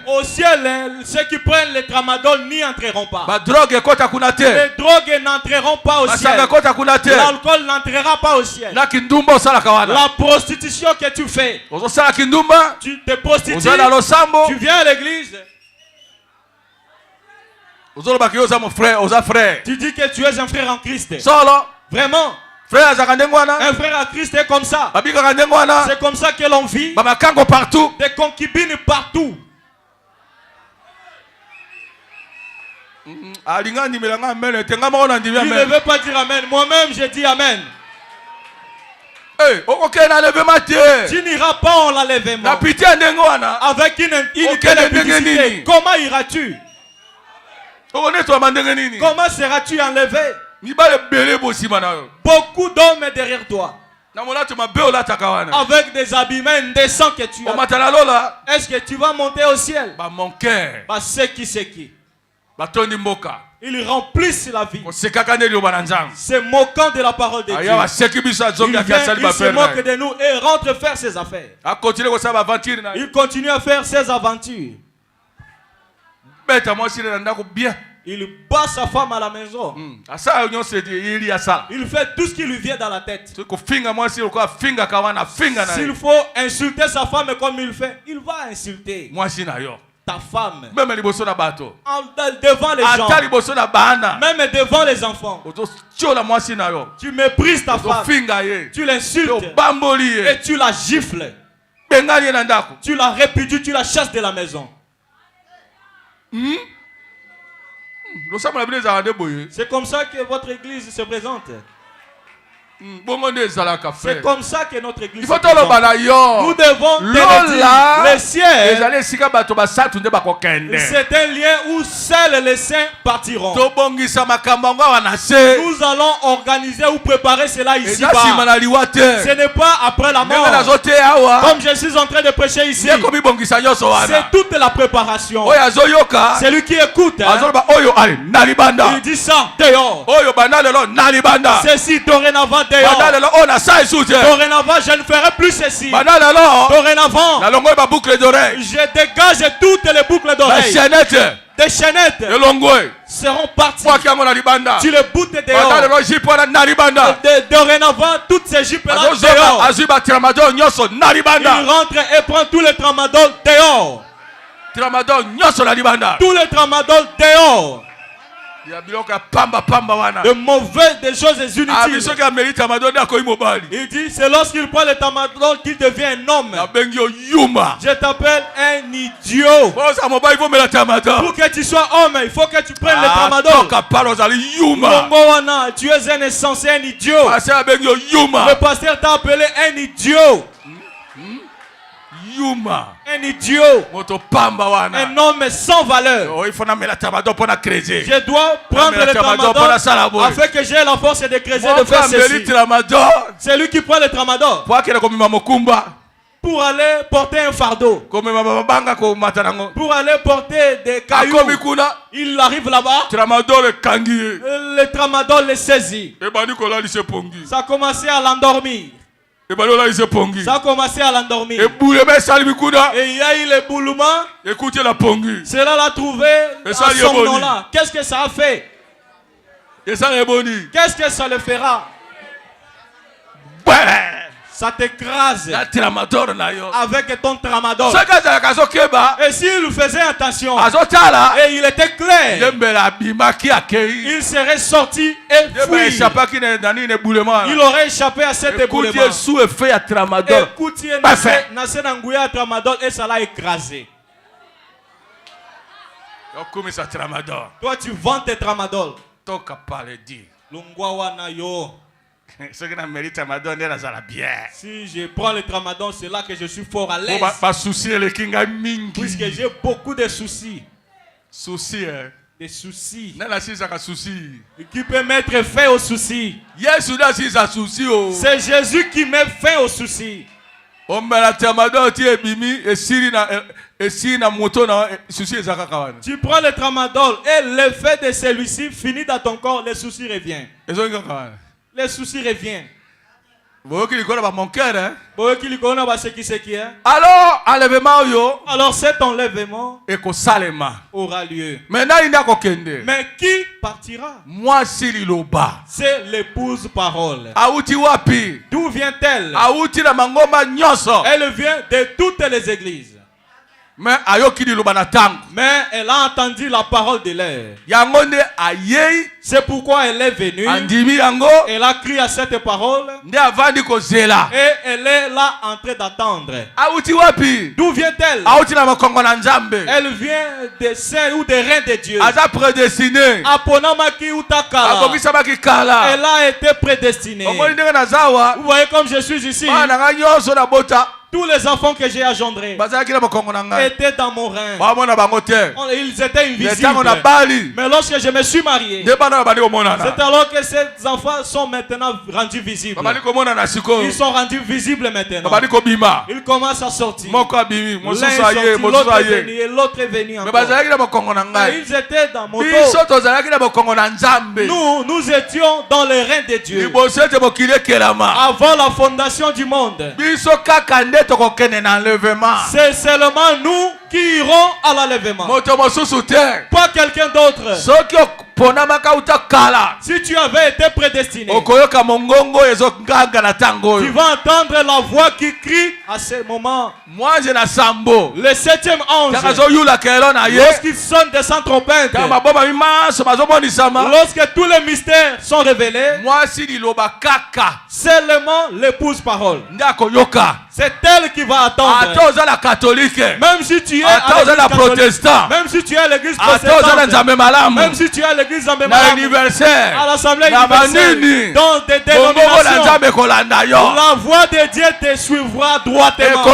Au ciel, ceux qui prennent le tramadol n'y entreront pas. Les drogues n'entreront pas au ciel. L'alcool n'entrera pas au ciel. La prostitution que tu fais, tu te prostitues, tu viens à l'église, tu dis que tu es un frère en Christ. Vraiment. Un frère à Christ est comme ça. C'est comme ça que l'on vit. Des concubines partout. Il ne veut pas dire amen. Moi-même, j'ai dit amen. Tu n'iras pas en l'enlèvement. Avec une impudicité. Comment iras-tu? Comment seras-tu enlevé? Beaucoup d'hommes derrière toi. Avec des habillements indécents que tu as. Est-ce que tu vas monter au ciel? C'est qui? Ils remplissent la vie. C'est moquant de la parole de Dieu. Il se moque de nous et rentre faire ses affaires. Il continue à faire ses aventures. Il bat sa femme à la maison. Il fait tout ce qui lui vient dans la tête. S'il faut insulter sa femme comme il fait, il va insulter ta femme. Même devant les gens. Même devant les enfants. Tu méprises ta femme. Tu l'insultes. Et tu la gifles. Tu la répudies, tu la chasses de la maison. C'est comme ça que votre église se présente. C'est comme ça que notre église se présente. Nous devons te dire, le ciel, c'est un lien où seuls les saints partiront. Nous allons organiser ou préparer cela ici-bas. Ce n'est pas après la mort. Comme je suis en train de prêcher ici, c'est toute la préparation. Celui qui écoute, il dit ça dehors. Ceci dorénavant. Dorénavant, je ne ferai plus ceci. Dorénavant, je dégage toutes les boucles d'oreilles. Des chaînettes seront parties. Tu les boutes dehors. Dorénavant, toutes ces jupes-là dehors. Il rentre et prend tous les tramadols dehors. Tous les tramadols dehors. De mauvaises, des choses inutiles. Il dit, c'est lorsqu'il prend le tramadol qu'il devient un homme. Je t'appelle un idiot. Pour que tu sois homme, il faut que tu prennes le tramadol. Tu es un insensé, un idiot. Le pasteur t'a appelé un idiot. Un idiot. Un homme sans valeur. Je dois prendre le tramadol afin que j'ai la force de creuser, de faire ceci. C'est lui qui prend le tramadol pour aller porter un fardeau, pour aller porter des cailloux. Il arrive là-bas, le tramadol le saisit. Ça a commencé à l'endormir. Ça a commencé à l'endormir. Et il y a eu l'éboulement. Cela l'a trouvé à son nom-là. Qu'est-ce que ça a fait? Qu'est-ce que ça le fera? Ça t'écrase avec ton tramadol. Et s'il faisait attention et il était clair, il serait sorti et fui. Il aurait échappé à cet éboulement. Écoutez, Nassé Nanguya tramadol et ça l'a écrasé. Toi, tu vends tes tramadol. Toka pale di. Lungwawa na yo. Si je prends le tramadol, c'est là que je suis fort à l'aise. Puisque j'ai beaucoup de soucis. Soucis, hein? Des soucis. Qui peut mettre fin aux soucis? C'est Jésus qui met fin aux soucis. Tu prends le tramadol et l'effet de celui-ci finit dans ton corps, les soucis reviennent. Les soucis reviennent. Alors, enlèvement yo. Alors cet enlèvement aura lieu. Mais qui partira? Moi si liloba. C'est l'épouse parole. Auti wapi? D'où vient-elle? Auti na mangomba nyoso. Elle vient de toutes les églises. Mais elle a entendu la parole de l'air. C'est pourquoi elle est venue. Elle a crié à cette parole. Et elle est là en train d'attendre. D'où vient-elle? Elle vient des saints ou des reins de Dieu. Elle a été prédestinée. Vous voyez comme je suis ici. Tous les enfants que j'ai engendrés étaient dans mon rein. Ils étaient invisibles. Mais lorsque je me suis marié, c'est alors que ces enfants sont maintenant rendus visibles. Ils sont rendus visibles maintenant. Ils commencent à sortir. L'un est sorti, l'autre est venu et l'autre est venu encore. Ils étaient dans mon dos. Nous étions dans le rein de Dieu. Avant la fondation du monde. C'est seulement nous qui irons à l'enlèvement. Pas quelqu'un d'autre. Si tu avais été prédestiné, tu vas entendre la voix qui crie à ce moment. Le 7e ange, lorsqu'il sonne des sans trompettes, lorsque tous les mystères sont révélés, seulement l'épouse parole. C'est elle qui va attendre. Même si tu es à l'église protestant, même si tu es à l'église protestante, même si tu es à l'église à l'assemblée universelle, dans des dénominations, la voix de Dieu te suivra droitement.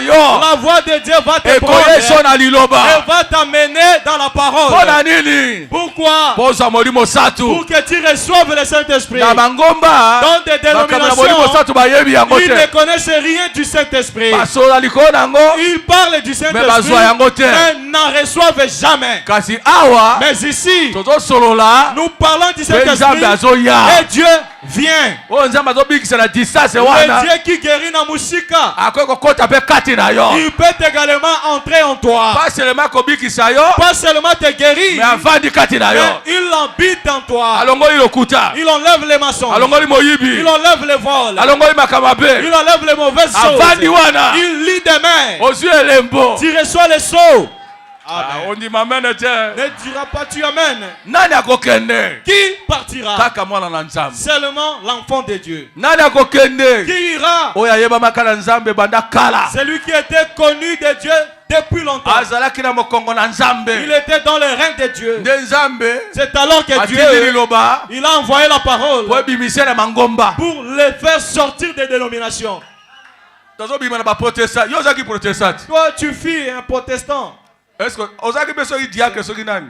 La voix de Dieu va te prendre et va t'amener dans la parole. Pourquoi? Pour que tu reçoives le Saint-Esprit. Dans des dénominations, ils ne connaissent rien du Saint-Esprit. Ils parlent du Saint-Esprit, mais n'en reçoivent jamais. Mais ici, nous parlons du Saint-Esprit et Dieu vient. Le Dieu qui guérit na musika, il peut également entrer en toi. Pas seulement te guérir, mais il habite en toi. Il enlève les mensonges, il enlève les vols, il enlève les mauvaises choses. Il lit des mains. Tu reçois les sceaux. Amen. Ne dira pas tu amènes. Qui partira? Seulement l'enfant de Dieu. Qui ira? Celui qui était connu de Dieu depuis longtemps. Il était dans le règne de Dieu. C'est alors que Dieu il a envoyé la parole pour les faire sortir des dénominations. Toi tu fus un protestant. Est-ce que Ozaki Bessoyi diacre ce qui n'a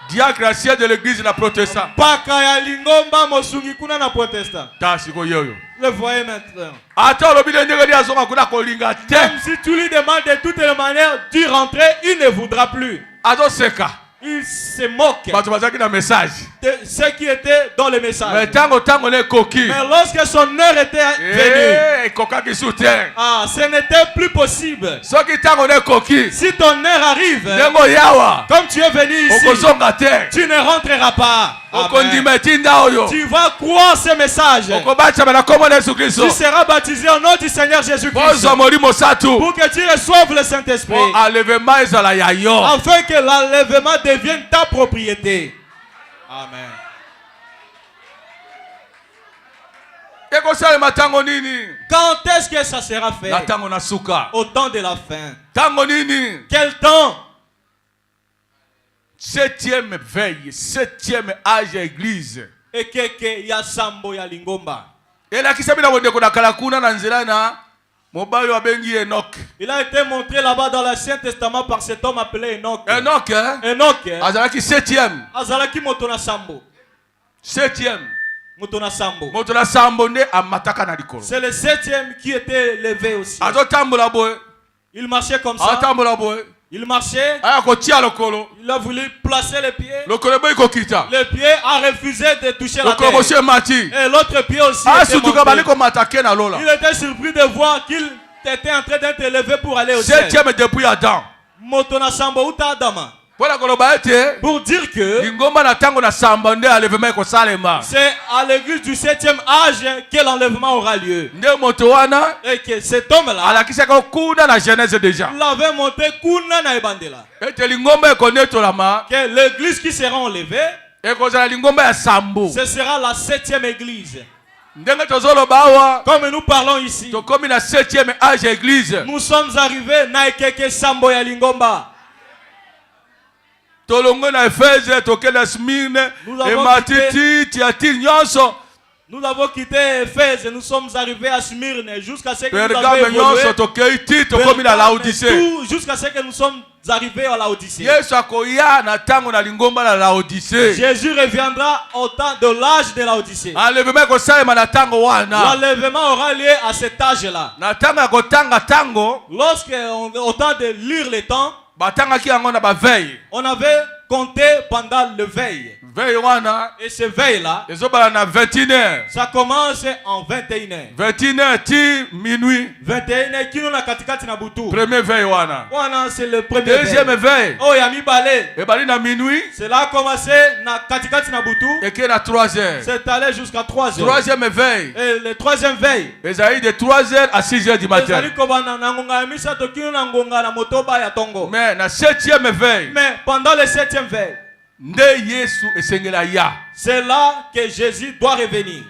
diacre de l'église na protestant. Pakaya lingomba mosungi kuna na protestant. Tasiko yoyo. Le voyez maintenant. Attends, même si tu lui demandes de toutes les manières d'y rentrer, il ne voudra plus. Attends, c'est cas. Il se moque de ce qui était dans le message. Mais lorsque son heure était venue, ce n'était plus possible. Si ton heure arrive, comme tu es venu ici, tu ne rentreras pas. Tu vas croire ce message. Tu seras baptisé au nom du Seigneur Jésus-Christ pour que tu reçoives le Saint-Esprit, afin que l'enlèvement devienne ta propriété. Amen. Quand est-ce que ça sera fait? Au temps de la fin. Quel temps? 7e veille, 7e âge église. Et que ya sambo ya lingomba. Il a été montré là-bas dans l'Ancien Testament par cet homme appelé Enoch. Enoch, Azalaki 7e. Azalaki motona sambo. 7e. Motona sambo. C'est le 7e qui était levé aussi. Il marchait comme ça. Il marchait. Il a voulu placer les pieds. Le pied a refusé de toucher la terre. Et l'autre pied aussi était monté. Il était surpris de voir qu'il était en train d'être élevé pour aller au ciel. 7e depuis Adam. Motona sambo uta Adama. Pour dire que c'est à l'église du 7e âge que l'enlèvement aura lieu. Et que cet homme-là, il avait monté Kuna na Ebandela. Que l'église qui sera enlevée, ce sera la 7e église. Comme nous parlons ici, nous sommes arrivés na Ekeke Sambo ya Lingomba. Tolongo na Éphèse, tokela Smyrne, et Matiti, Tiatine, Nyonso. Nous avons quitté Éphèse et nous sommes arrivés à Smyrne jusqu'à ce que nous avons évolué. Jusqu'à ce que nous sommes arrivés à Laodicée. Jésus reviendra au temps de l'âge de Laodicée. L'enlèvement aura lieu à cet âge-là. Lorsque au temps de lire les temps, on avait compté pendant le veille. Et ce veille-là, ça commence en 21h. 21h, minuit. 21h, qui nous na katikati na butu. Premier veille, c'est le premier deuxième veille. Oh, yami balé. Et bali na minuit. Cela a commencé na katikati na butu. Et qui na 3h. C'est allé jusqu'à 3h. Troisième veille. Et le troisième veille. Et ça a eu de 3h à 6h du matin. Mais na 7e veille. Mais pendant le 7e veille. C'est là que Jésus doit revenir.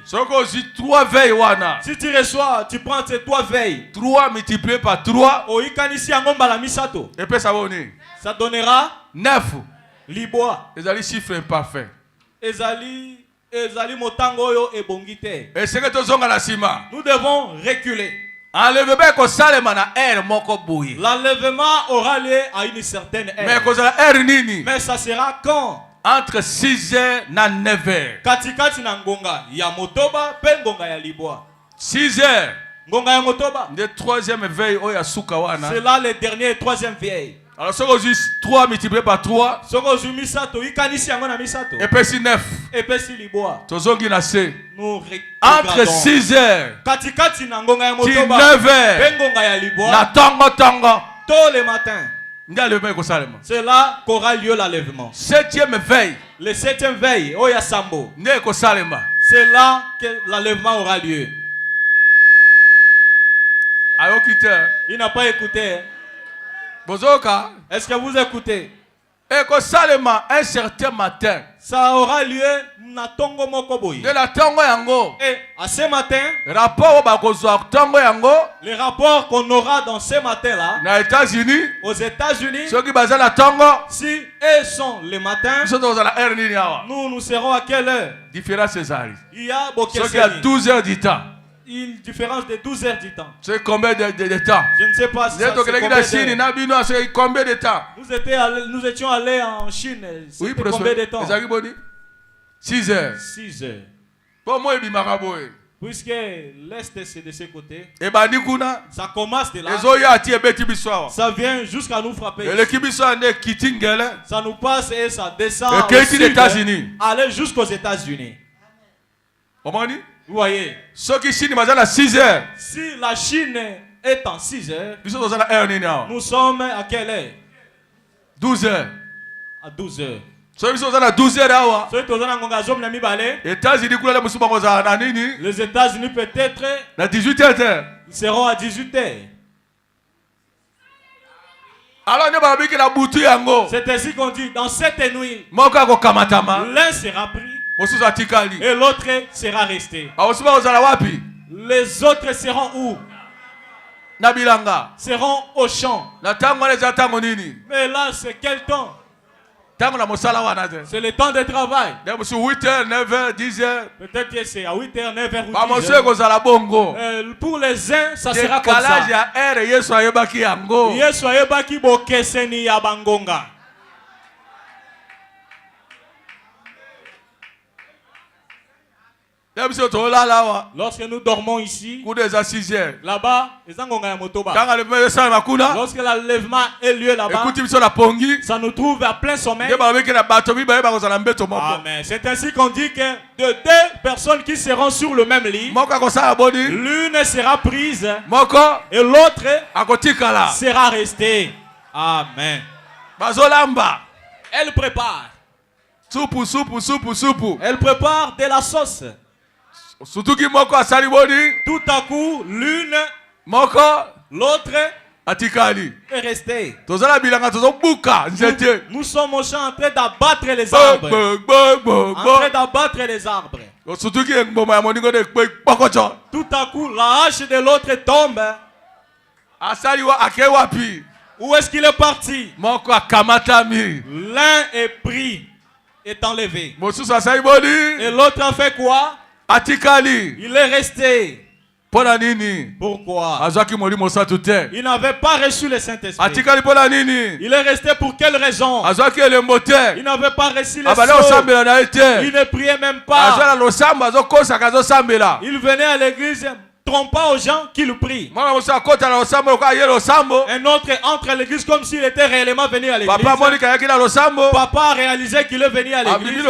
Si tu reçois, tu prends ces 3 veilles. 3 multiplié par 3. Ça donnera 9. Liboa. Ezali chiffre imparfait. Ezali motango yo ebongite. Et c'est que tozonga la sima. Nous devons reculer. L'enlèvement aura lieu à une certaine heure. Mais ça sera quand? Entre 6h et 9h. Katikati na ngonga ya motoba pe ngonga ya libwa. 6h. Ngonga ya motoba. De 3e veille oya sukawana. C'est là le dernier et 3e veille. Alors ce que 3 multiplié par 3. Et puis 9. Et puis libwa. Tozongi na se. Entre 6h. Katikati na ngonga ya motoba. 9h. Pe ngonga ya libwa. Na tango. Tôt le matin. C'est là qu'aura lieu l'enlèvement. 7e veille. Le 7e veille, Oya Sambo. C'est là que l'enlèvement aura lieu. Il n'a pas écouté. Est-ce que vous écoutez? Un certain matin. Ça aura lieu na tongo moko boy. De la tongo yango. Et à ce matin, rapport tongo yango. Les rapports qu'on aura dans ce matin-là. Na États-Unis. Aux États-Unis. Ceux qui basent la tongo. Si eux sont le matin. Nous serons à quelle heure? Différence César. Il y a beaucoup de 12 heures du temps. Une différence de 12 heures du temps. C'est combien de temps? Je ne sais pas si c'est combien de temps. Nous étions allés en Chine. Oui, combien de temps? 6 heures. 6 heures. Pour moi, puisque l'Est c'est de ce côté. Ça commence de là. Ça vient jusqu'à nous frapper. Ça nous passe et ça descend. aux États-Unis. Aller jusqu'aux États-Unis. Vous voyez. Si la Chine est en 6 heures, nous sommes à quelle heure? 12 heures. À 12 heures. Les États-Unis peut-être ils seront à 18 heures. C'est ainsi qu'on dit, dans cette nuit, l'un sera pris et l'autre sera resté. Les autres seront où? Nabilanga. Seront au champ. Mais là, c'est quel temps? C'est le temps de travail. 8h, 9h, 10h. Peut-être que c'est à 8h, 9h ou 10h. Pour les uns, ça sera comme ça. Yesu ayebaki bokeseni ya bangonga. Lorsque nous dormons ici, là-bas, lorsque l'enlèvement a lieu là-bas, ça nous trouve à plein sommeil. Amen. C'est ainsi qu'on dit que de deux personnes qui seront sur le même lit, l'une sera prise et l'autre sera restée. Amen. Elle prépare. Elle prépare de la sauce. Tout à coup, l'une, l'autre est restée. Nous sommes au champ en train d'abattre les arbres. En train d'abattre les arbres. Tout à coup, la hache de l'autre tombe. Où est-ce qu'il est parti? L'un est pris, est enlevé. Et l'autre a fait quoi? Il est resté. Pourquoi? Il n'avait pas reçu le Saint-Esprit. Il est resté pour quelle raison? Il n'avait pas reçu le Saint-Esprit. Il ne priait même pas. Il venait à l'église trompant aux gens qui le prient. Un autre entre à l'église comme s'il était réellement venu à l'église. Papa a réalisé qu'il est venu à l'église.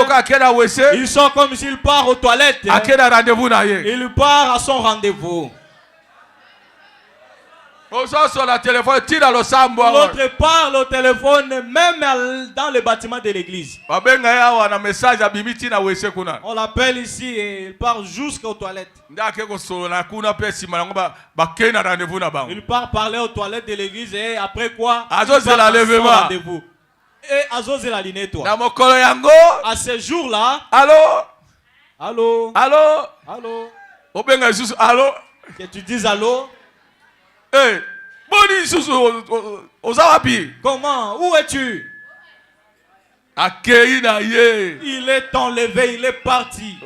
Il sort comme s'il part aux toilettes. Il part à son rendez-vous. L'autre parle au téléphone même dans le bâtiment de l'église. On l'appelle ici et il part jusqu'aux toilettes. Il part parler aux toilettes de l'église et après quoi il part à son rendez-vous. Et Azose la ligne toi. À ce jour-là. Allô. Que tu dises allô. Hey, comment? Où es-tu? Il est enlevé, il est parti. Tu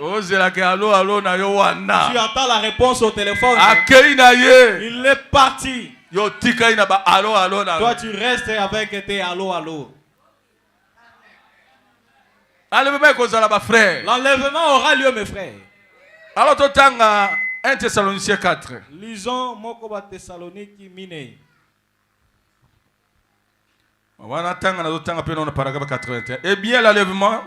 entends la réponse au téléphone. Il est parti. Toi tu restes avec tes allô. L'enlèvement aura lieu, mes frères. Alors, 1 Thessaloniciens 4. Lisons Mokoba Thessaloniki Mine. Eh bien, l'enlèvement,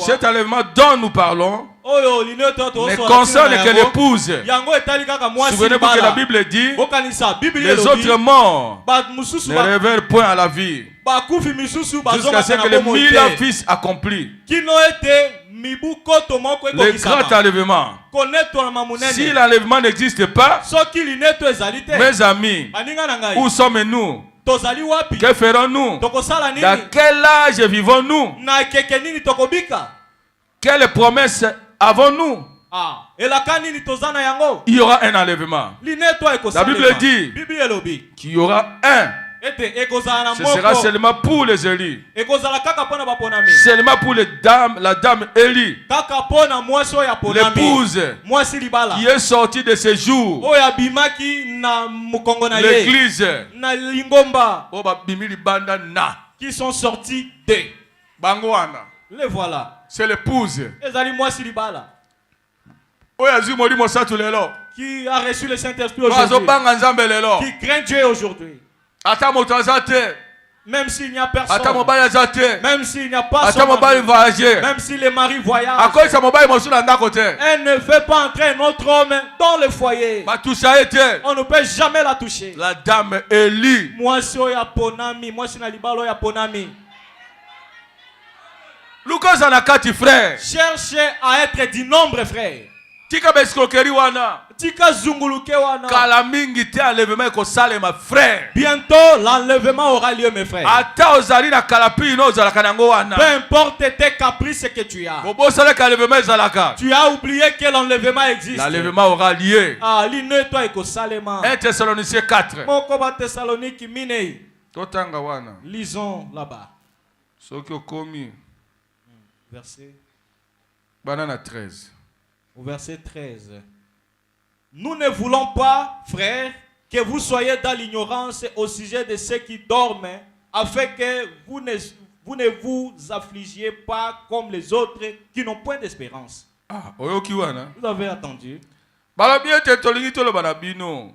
cet enlèvement dont nous parlons, ne concerne que l'épouse. Souvenez-vous que la Bible dit, les autres morts ne révèlent point à la vie, jusqu'à ce que les 1000 fils accomplis. Le grand enlèvement. Si l'enlèvement n'existe pas, mes amis, où sommes-nous? Que ferons-nous? Dans quel âge vivons-nous? Quelle promesse avons-nous? Il y aura un enlèvement. La Bible dit qu'il y aura un. Ce sera seulement pour les élus. Seulement pour la dame Élie, l'épouse qui est sortie de ses jours. L'église qui sont sortis de. Les voilà. C'est l'épouse qui a reçu le Saint-Esprit aujourd'hui, qui craint Dieu aujourd'hui. Même s'il n'y a personne, même s'il n'y a pas son mari, même si les maris voyagent, elle ne fait pas entrer un autre homme dans le foyer. On ne peut jamais la toucher. La dame Élie. Cherchez à être du nombre, frère. tika beskrokeri wana. Tika zunguluke wana. Kala mingi te enlèvement ko salema frère. Bientôt l'enlèvement aura lieu mes frères. Ata ozali na kalapi no ozala kanango wana. Peu importe tes caprices que tu as. Bobo sala ka enlèvement ezalaka. Tu as oublié que l'enlèvement existe. L'enlèvement aura lieu. Ah, l'ine toi eko salema. 1 Thessaloniciens 4. Moko ba Thessalonique minei. Totanga wana. Lisons là-bas. Soki okomi. Verset. Banana 13. Au verset 13. Nous ne voulons pas, frères, que vous soyez dans l'ignorance au sujet de ceux qui dorment, afin que vous ne vous affligiez pas comme les autres qui n'ont point d'espérance. Ah, oyoki wana. Vous avez attendu. Bala bien te tolingi tolo bana bino.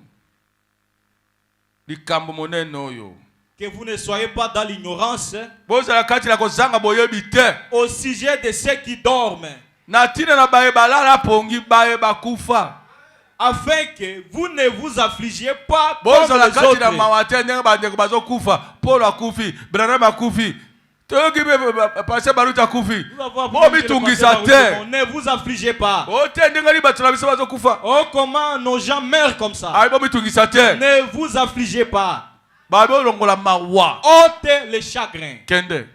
Likambo monene oyo. Que vous ne soyez pas dans l'ignorance Bozala kati la kozanga boyebi te. au sujet de ceux qui dorment, Na tina na baye balala pongi baye bakufa. afin que vous ne vous affligiez pas comme Bozala les kati na autres. mawate ndenge bandeko bazokufa. Paul akufi, Branham akufi. Toyoki be passer baruta akufi. Bo bitungisa te. Ne vous affligez pas. Ote ndenge li batula biso bazokufa. Oh, comment nos gens meurent comme ça. Ay bo bitungisa te. Ne vous affligez pas. Babo longola mawa. Ôtez les chagrins. Kende.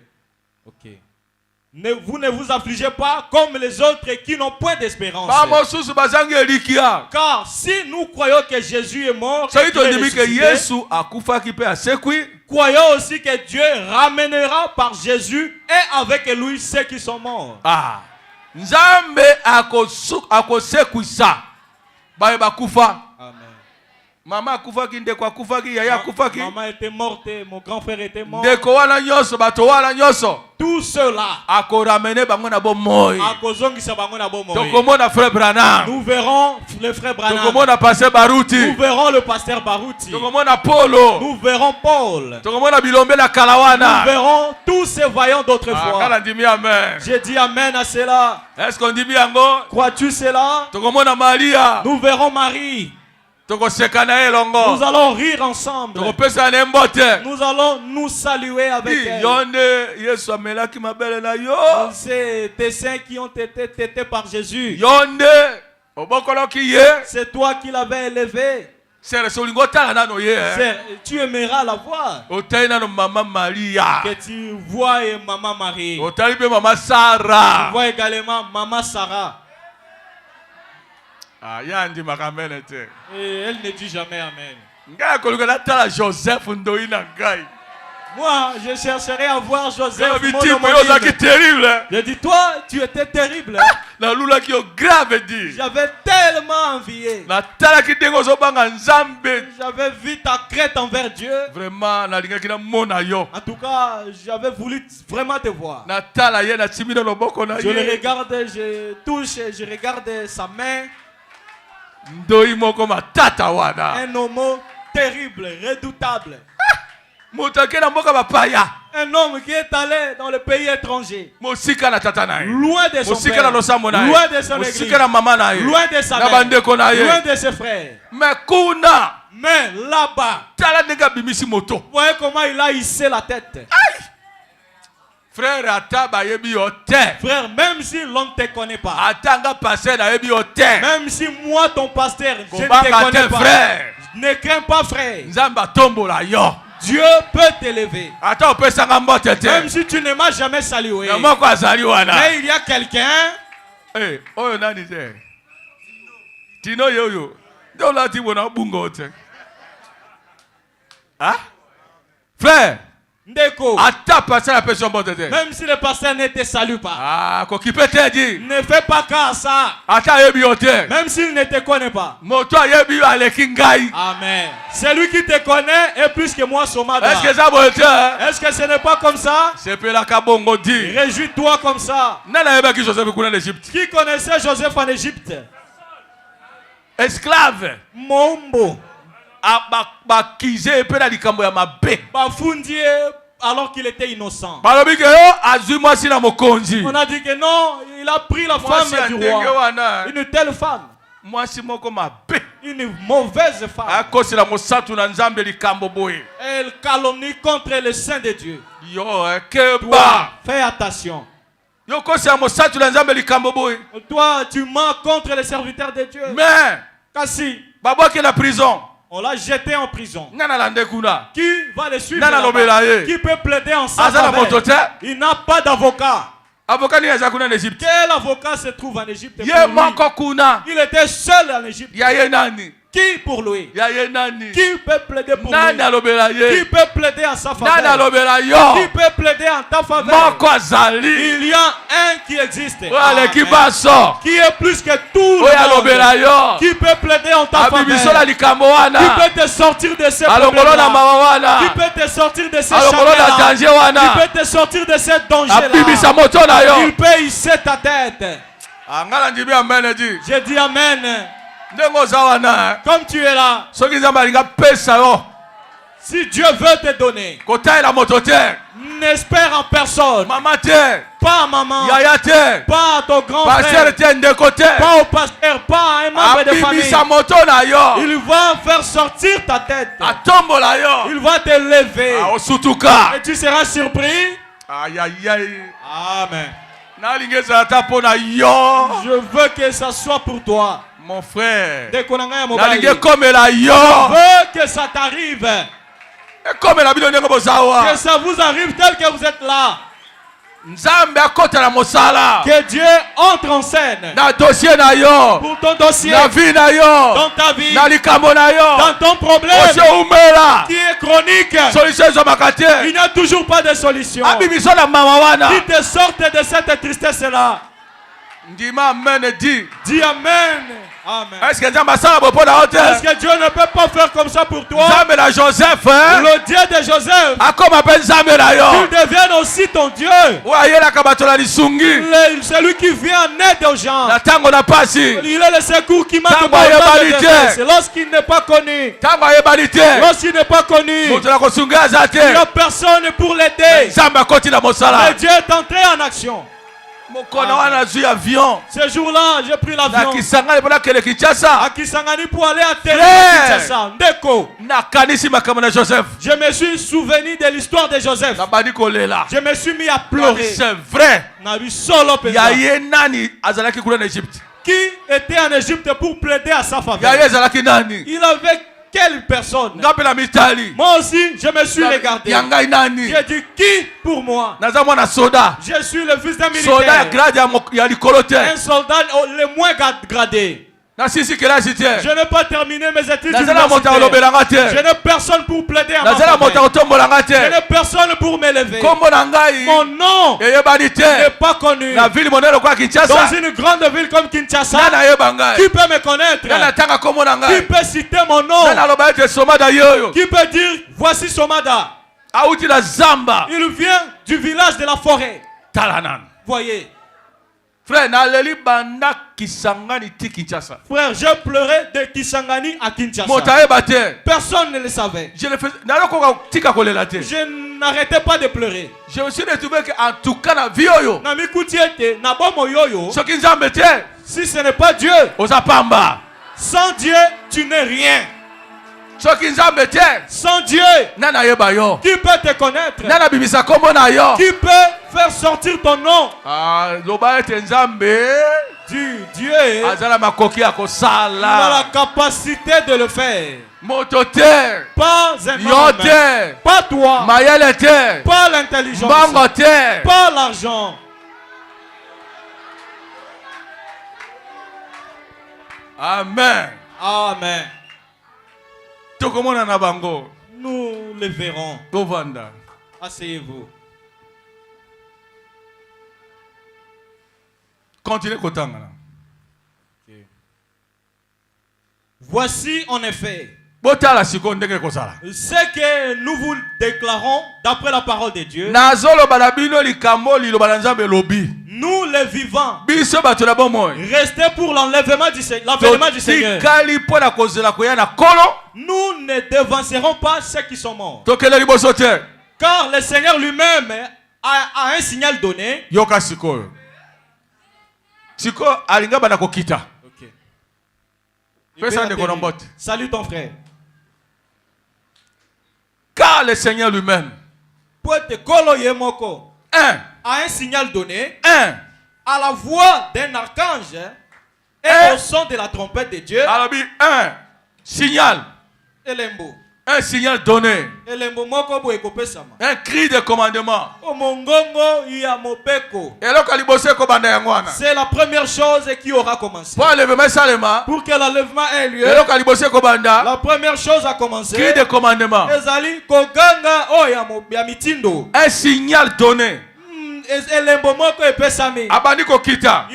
Ok. Vous ne vous affligez pas comme les autres qui n'ont point d'espérance. Ba susu bazangi elikia. Car si nous croyons que Jésus est mort, et Soki qu'il est tondimi ke ressuscité, Yesu akufa kipe asekwi. croyons aussi que Dieu ramènera par Jésus et avec lui ceux qui sont morts. Ah. Nzambe akosekwisa. Baye bakufa. Amen. Mama akufaki ndeko akufaki yaya akufaki. Maman était morte, mon grand frère était mort. Ndeko wana nyoso bato wana nyoso. Tout cela, Akoramene bango na bomoi. Tokomona frère Branham. nous verrons le frère Branham. Tokomona pasteur Baruti. Nous verrons le pasteur Baruti. Tokomona Polo. Nous verrons Paul. Tokomona Bilombe la Kalawana. Nous verrons tous ces voyants d'autrefois. Kala ndimi amen. J'ai dit amen à cela. Est-ce qu'on dit bien ngo? Crois-tu cela? Tokomona Maria. Nous verrons Marie. Tokosekana elongo. Nous allons rire ensemble. Tokopesa nembote. Nous allons nous saluer avec elle. Yonde Yesu amelaki mabele na yo. C'est tes seins qui ont été tétés par Jésus. Yonde obokoloki ye. C'est toi qui l'avais élevé. Sere solingo tala nano ye. Tu aimeras la voir. Otai nano mama Maria. Que tu vois et maman Marie. Otali pe mama Sarah. Tu vois également maman Sarah. Ah, yandi makamene te. Et elle ne dit jamais amen. Ngai koluka na tala Joseph ndoi na ngai. Moi, je chercherai à voir Joseph. Terrible. Je dis, toi, tu étais terrible. La lula qui est grave dit. J'avais tellement envié. La tala qui dengo zo banga nzambe. J'avais vu ta crête envers Dieu. Vraiment, na linga kina mona yo. En tout cas, j'avais voulu vraiment te voir. Na tala ye na timino loboko na ye. Je le regarde, je touche, je regarde sa main. Ndoi moko matata wana. Un homme terrible, redoutable. Motake na mboka bapaya. Un homme qui est allé dans le pays étranger. Mosika na tata na ye. Loin de son Mosika père. na losambo na ye. Loin de son église. Mosika na mama na ye. Loin de sa na mère. bandeko na ye. Loin de ses frères. Mais kuna. Mais là-bas. Tala nega bimisi moto. Vous voyez comment il a hissé la tête. Aïe. Frère ata ba yebi ote. Frère, même si l'on ne te connaît pas. Atanga passer na yebi ote. Même si moi ton pasteur, je ne te Kobanga connais te pas. frère. Ne crains pas frère. Nzamba tombola yo. Dieu peut t'élever. Ata opesanga mbote te. Même si tu ne m'as jamais salué. Na moko azali wana. Mais il y a quelqu'un. Eh, oyo nani te? Tino yoyo. Ndio lati bona bungo te. Ah? Frère. Ndeko. Ata passer la personne mbote te. Même si le pasteur ne te salue pas. Ah, ko kipete di. Ne fais pas cas à ça. Ata yebi ote. Même s'il ne te connaît pas. Moto yebi aleki ngai. Amen. Celui qui te connaît est plus que moi son madame. Est-ce que ça bote? Est-ce que ce n'est pas comme ça? C'est pe la kabongo di. Réjouis-toi comme ça. Nana yeba ki Joseph kuna l'Égypte. Qui connaissait Joseph en Égypte? Esclave. Mombo. Ba kize pe na likambo ya mabe. Bafundie alors qu'il était innocent. Balobi ke yo azui mwasi na mokonzi. On a dit que non, il a pris la femme du roi. Une telle femme. Mwasi moko mabe. Une mauvaise femme. Akosi la mosatu na nzambe likambo boye. Elle calomnie contre le saint de Dieu. Yo keba. Fais attention. Toi, tu mens contre les serviteurs de Dieu. Mais, Kasi, la prison. on l'a jeté en prison. Qui Qui va le suivre Nana là-bas? lobela. Qui peut plaider en sa Azala faveur? motote. Il n'a pas d'avocat. Avocat ni azakuna en Égypte. Quel avocat se trouve en Égypte pour Ye lui? moko kuna. Il était seul en Égypte. Ya ye nani. Qui pour lui? Ya ye nani. Qui peut plaider pour Nani lui? alobela ye. Qui peut plaider en sa Nani faveur? alobela Qui yo. peut plaider en ta faveur? Moko azali. Il y a un qui existe. Oya leki Amen. baso. Qui est plus que tout Oya le lobela monde. yo. Qui peut plaider en ta Abibisola faveur? likambo Qui wana. peut te sortir de ces Alongolo na problèmes-là? mawa wana. Qui peut te sortir de ces Alongolo na chagrins-là? danger wana. Qui peut te sortir de ces dangers-là? Abibisa moto na yo. Il peut hisser ta tête. Angala ndibi amen di. J'ai dit amen. Ndengo zawana. Comme tu es là, Soki nzamba linga pesa yo. si Dieu veut te donner, Kotai la moto te. n'espère en personne. Mama te. Pas à maman, Yaya te. pas à ton grand Pasteur frère, te ndeko te. pas au pasteur, pas à un membre de Abibisa famille. moto na yo. Il va faire sortir ta tête. Atombola yo. Il va te lever. Osutuka. Et tu seras surpris. Aïe aïe aïe. Amen. Nalingeza ata pona yo. Je veux que ça soit pour toi. Mon frère. Dès qu'on a un mobile, Nalinge comme la yo. je veux que ça t'arrive. Et comme la bino ndenge bozawa. Que ça vous arrive tel que vous êtes là. Nzambe akota la mosala. Que Dieu entre en scène Na dossier na yo. pour ton dossier, Na vie na yo. dans ta vie, Na likambo na yo. dans ton problème Ose umela. qui est chronique. Solution zo makate. Il n'y a toujours pas de solution. Abibiso na mama wana. Qui te sorte de cette tristesse-là. Ndima amen di. Dis Amen. Amen. Est-ce que Nzambe asala bopo na hote? Est-ce que Dieu ne peut pas faire comme ça pour toi? Nzambe na Joseph hein? Le Dieu de Joseph, Akoma pe Nzambe na yo. qu'il devienne aussi ton Dieu. Oyelaka bato na lisungi. Celui qui vient en aide aux gens. Na tango na pasi. Il est le secours qui marque Tango pas ayebali de te. détresse. Lorsqu'il n'est pas connu. Tango ayebali te. Lorsqu'il n'est pas connu. Moto na kosunga aza te. Il n'y a personne pour l'aider. Nzambe akoti na Mais mosala. Dieu est entré en action. Mokona wana zui avion. Ce jour-là, j'ai pris Na l'avion Kisangani pona kele Kinshasa. à Kisangani pour aller à Terre. Frère. Ndeko. Na kanisi makambo na Joseph. Je me suis souvenu de l'histoire de Joseph. Na bandi kolela. Je me suis mis à pleurer. C'est vrai. Na lui solo Ya pesa. ye nani azalaki kula na Egypte. Qui était en Égypte pour plaider à sa Ya faveur? ye azalaki nani. Il avait quelle personne? Ngape na mitali. Moi aussi, je me suis regardé. Yangai nani. J'ai dit qui pour moi? Naza mwana soda. Je suis le fils d'un Soda ya militaire. grade ya likolo te. Un soldat le moins gradé. Na sisi kelasi te. Je n'ai pas terminé mes études Nazala moto universitaires. alobelanga te. Je n'ai personne pour plaider à ma Nazala moto faveur. otombolanga Je te. n'ai personne pour m'élever. Kombo na ngai. Mon nom Eyebani n'est te. pas connu. Na ville monene kwa Dans Kinshasa. une grande ville comme Kinshasa, Nana yeba ngai. qui peut me connaître? Nana tanga kombo na Qui ngai. peut citer mon nom? Nana aloba ete somada yoyo. Qui peut dire voici Somada? Auti na Zamba. Il vient du village de la forêt. Talanan. Voyez, Frère, na leli banda Kisangani ti Kinshasa. frère, j'ai pleuré de Kisangani à Kinshasa. Moto ayeba te. Personne ne le savait. Je le fais. Nalokoka tika kolela te. Je n'arrêtais pas de pleurer. Je me suis retrouvé que en tout cas na vie oyo. Nami Koutiete, Nabomo Yoyo, Soki Nzambe te. si ce n'est pas Dieu, Oza pamba. sans Dieu, tu n'es rien. Soki Nzambe te. Sans Dieu, Nana yeba yo. qui peut te connaître? Nana bimisa kombo na yo. Qui peut faire sortir ton nom? Ah, loba ete Nzambe. Dieu Azala makoki ya a kosala. la capacité de le faire. Moto te. Pas un Yo homme, te. pas toi, Mayele te. pas l'intelligence, Mbango te. pas l'argent. Amen. Amen. Tokomona na bango. Nous le verrons. Tovanda. Asseyez-vous. Continuez kotanga. Voici en effet Botala siko ndenge kosala. ce que nous vous déclarons d'après la parole de Dieu. Nazolo balabino likambo liloba na Nzambe lobi. Nous les vivants, Biso bato na bomoy. restez pour l'avènement du Seigneur. Tikali pona kozela koya na kolo. Nous ne devancerons pas ceux qui sont morts. Tokele liboso te. Car le Seigneur lui-même a un signal donné. Yoka sikoyo. Siko alinga bana kokita. Ok. Pesa de konombote. Salut ton frère. Car le Seigneur lui-même. Poete kolo yemoko. 1. À un signal donné. 1. À la voix d'un archange. Et au son de la trompette de Dieu. Alors, 1. Signal. Elembo. Un signal donné. Elembo moko bo ekopesama. Un cri de commandement. Omongongo ya mopeko. C'est la première chose qui aura commencé. Pour que l'enlèvement ait lieu. La première chose a commencé. Cri de commandement. Ezali koganga o ya mitindo. Un signal donné. Il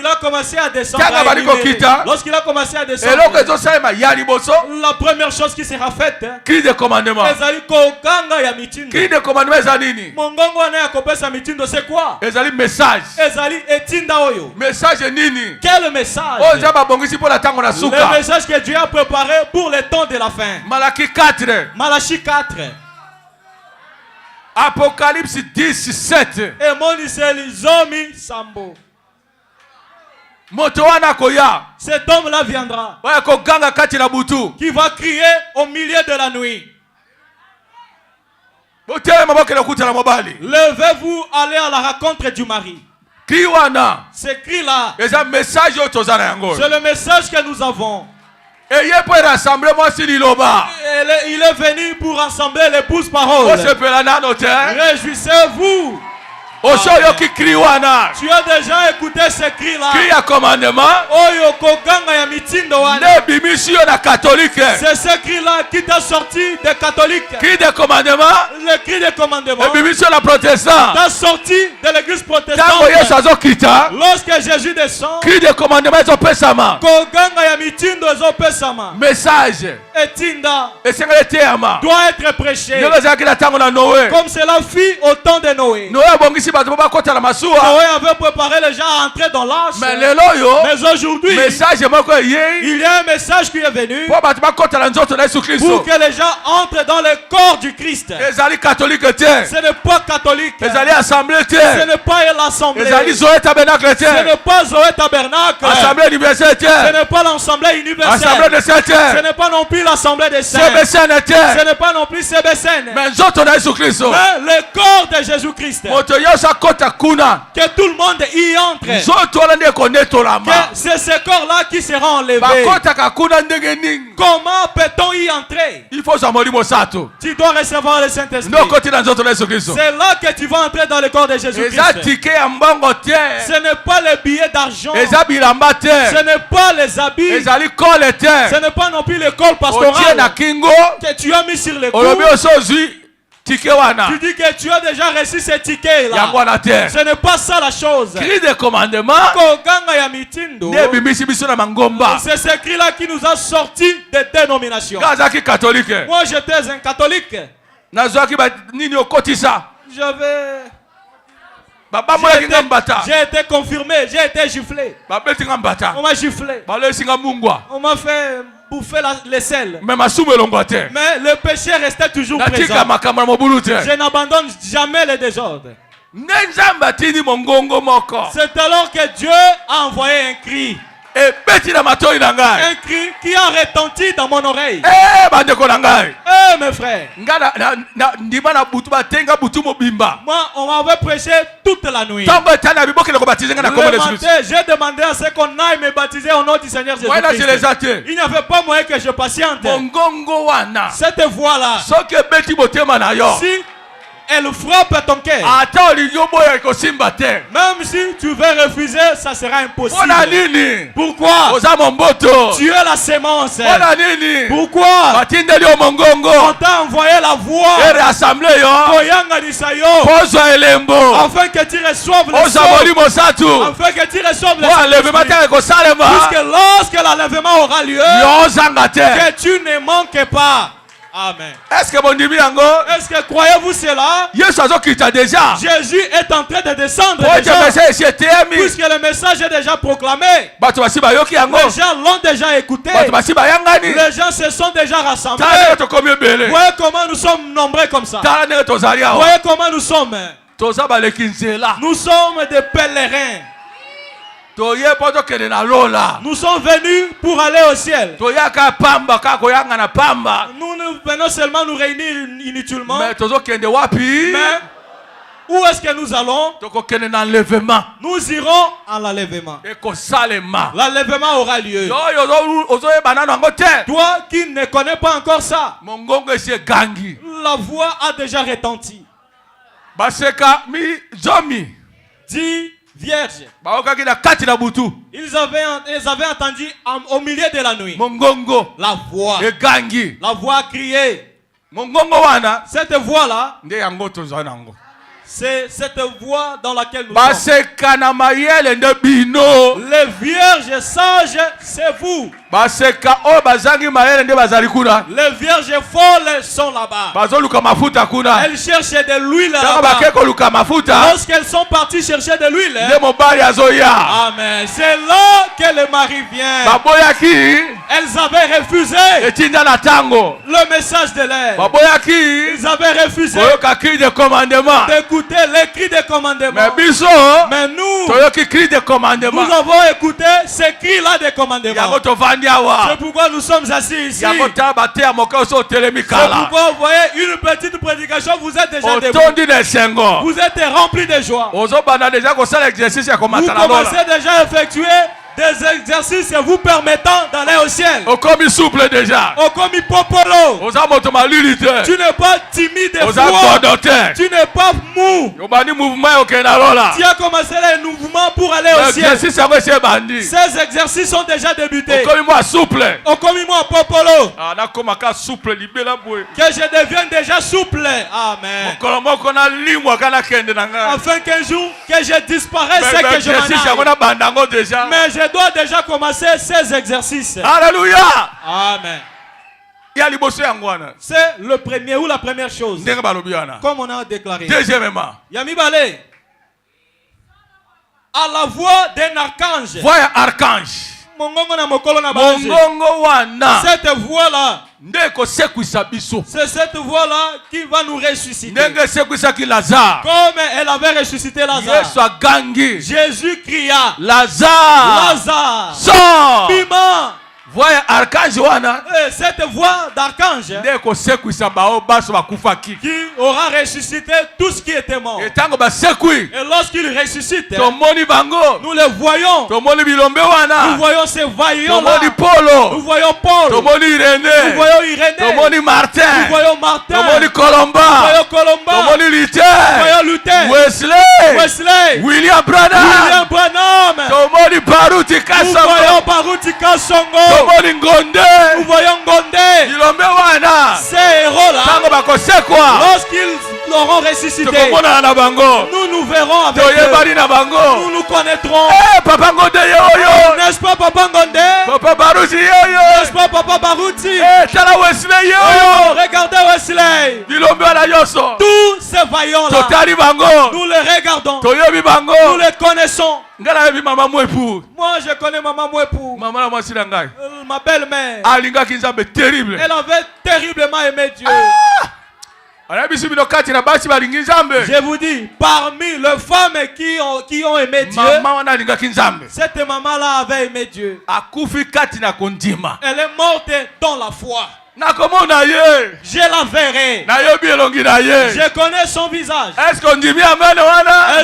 a commencé à descendre. Lorsqu'il a commencé à descendre, la première chose qui sera faite, cri de commandement. Cri de commandement, c'est quoi? Message. Message nini? Quel message? Le message que Dieu a préparé pour le temps de la fin. Malachie 4. Malachie 4. Apocalypse 10, 7. Et Moniseli Zomi Sambo. Cet homme-là viendra. Qui va crier au milieu de la nuit. Levez-vous, allez à la rencontre du mari. Ce cri-là, c'est le message que nous avons. Il est venu pour rassembler les pouces paroles. Réjouissez-vous. Tu as déjà écouté ce cri-là. Cri à commandement. C'est ce cri-là qui t'a sorti des catholiques. Cri de commandement. Le cri de commandement. T'a sorti de l'église protestante. Lorsque Jésus descend. Cri de commandement. Message. Doit être prêché. Comme cela fit au temps de Noé. Noé avait préparé les gens à entrer dans l'arche. Mais aujourd'hui, il y a un message qui est venu pour que les gens entrent dans le corps du Christ. Ce n'est pas catholique. Ce n'est pas l'assemblée. Ce n'est pas Zoé Tabernacle. Ce n'est pas l'assemblée universelle. Ce n'est pas non plus l'assemblée des saints. Ce n'est pas non plus CBCN. Mais le corps de Jésus-Christ. Que tout le monde y entre. C'est ce corps-là qui sera enlevé. Comment peut-on y entrer? Tu dois recevoir le Saint-Esprit. C'est là que tu vas entrer dans le corps de Jésus-Christ. Ce n'est pas les billets d'argent. Ce n'est pas les habits. Ce n'est pas non plus le col pastoral que tu as mis sur le cou. Tu dis que tu as déjà reçu ces tickets-là. Ce n'est pas ça la chose. Cri de commandement. C'est ce cri-là qui nous a sortis des dénominations. Moi j'étais un catholique. J'ai été confirmé, j'ai été giflé. On m'a giflé. On m'a fait bouffer les selles. Mais le péché restait toujours présent. Je n'abandonne jamais les désordres. C'est alors que Dieu a envoyé un cri. Un cri qui a retenti dans mon oreille. Mes frères. Moi, on m'avait prêché toute la nuit. J'ai demandé à ce qu'on aille me baptiser au nom du Seigneur Jésus-Christ. Il n'y avait pas moyen que je patiente. Cette voix-là, si elle frappe ton cœur, même si tu veux refuser, ça sera impossible. Pourquoi? Tu es la sémence. Pourquoi? On t'a envoyé la voix afin que tu reçoives le sceau, afin que tu reçoives le sceau. Puisque lorsque l'enlèvement aura lieu, que tu ne manques pas. Amen. Est-ce que croyez-vous cela? Jésus est en train de descendre déjà, puisque le message est déjà proclamé. Les gens l'ont déjà écouté. Les gens se sont déjà rassemblés. Voyez comment nous sommes nombreux comme ça. Voyez comment nous sommes. Nous sommes des pèlerins. Nous sommes venus pour aller au ciel. Nous ne venons seulement nous réunir inutilement. Mais Où est-ce que nous allons? Nous irons à l'enlèvement. L'enlèvement aura lieu. Toi qui ne connais pas encore ça, la voix a déjà retenti. 10 vierges. Ils avaient entendu au milieu de la nuit la voix a crié. Cette voix-là, c'est cette voix dans laquelle nous sommes. Les vierges sages, c'est vous. Les vierges folles sont là-bas. Elles cherchent de l'huile là-bas. Lorsqu'elles sont parties chercher de l'huile, amen, c'est là que le mari vient. Elles avaient refusé le message de l'air. Ils avaient refusé d'écouter les cris de commandement. Mais nous avons écouté ces cris-là de commandement. C'est pourquoi nous sommes assis ici. C'est pourquoi vous voyez une petite prédication, vous êtes déjà debout. Vous êtes remplis de joie. Vous commencez déjà à effectuer des exercices vous permettant d'aller au ciel. Souple déjà. Popolo. Tu n'es pas timide et froid. Tu n'es pas mou. Tu as commencé les mouvements pour aller au ciel. Ces exercices sont déjà débutés. Popolo. Que je devienne déjà souple. Amen. Afin qu'un jour que je disparaisse et que je m'en aille. Mais je dois déjà commencer ces exercices. Alléluia. Amen. C'est le premier ou la première chose. Comme on a déclaré. Deuxièmement. Yamibale. À la voix d'un archange. Voix archange. Cette voix-là, c'est cette voix-là qui va nous ressusciter. Comme elle avait ressuscité Lazare. Jésus cria, Lazare, sors. Voix archange wana. Cette voix d'archange qui aura ressuscité tout ce qui était mort. Et lorsqu'il ressuscite, nous le voyons. Nous voyons ces vaillants là. Nous voyons Paul. Nous voyons Irénée. Nous voyons Martin. Nous voyons Colomba. Nous voyons Luther. Wesley. William Branham. Nous voyons Baruti Kasongo. Nous voyons Ngonde. Ces héros-là, lorsqu'ils l'auront ressuscité, nous verrons avec eux. Nous nous connaîtrons. N'est-ce pas Papa Ngonde? N'est-ce pas Papa Baruti? Regardez Wesley. Tous ces vaillants-là, nous les regardons. Nous les connaissons. Moi je connais Maman Mouepou. Ma belle-mère. Elle avait terriblement aimé Dieu. Je vous dis, parmi les femmes qui ont aimé Dieu, cette maman-là avait aimé Dieu. Elle est morte dans la foi. Je la verrai. Je connais son visage. Est-ce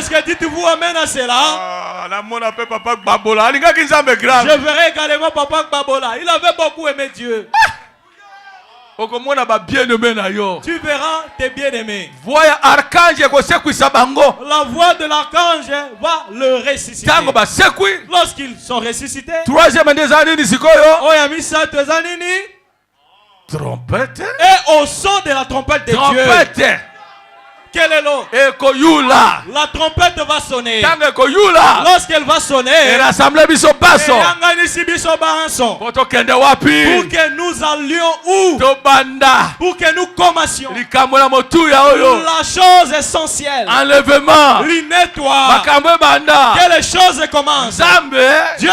que dites-vous amen à cela? Je verrai également Papa Babola. Il avait beaucoup aimé Dieu. Tu verras tes bien-aimés. La voix de l'archange va le ressusciter. Lorsqu'ils sont ressuscités, trompette. Et au son de la trompette de Dieu. Quel est l'eau? La trompette va sonner. Lorsqu'elle va sonner, pour que nous allions où? Pour que nous commencions la chose essentielle. Enlèvement. L'inettoie. Que les choses commencent. Dieu,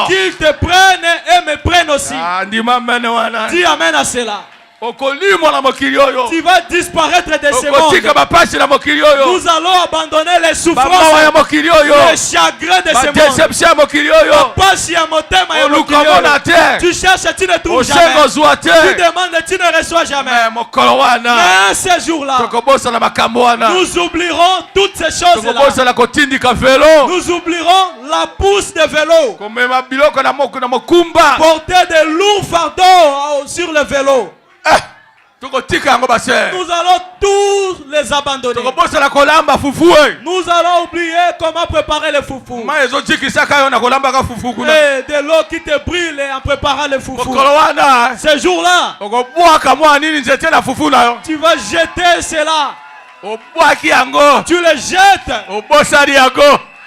qu'il te prenne et me prenne aussi. Dis amen à cela. Tu vas disparaître de ce monde. Nous allons abandonner les souffrances, les chagrins de ce monde. Tu cherches et tu ne trouves jamais. Tu demandes et tu ne reçois jamais. Mais ce jour-là, nous oublierons toutes ces choses-là. Nous oublierons la pousse de vélo. Porter des lourds fardeaux sur le vélo. Nous allons tous les abandonner. Nous allons oublier comment préparer le foufou. Et de l'eau qui te brûle en préparant le foufou. Ce jour-là, tu vas jeter cela. Tu le jettes.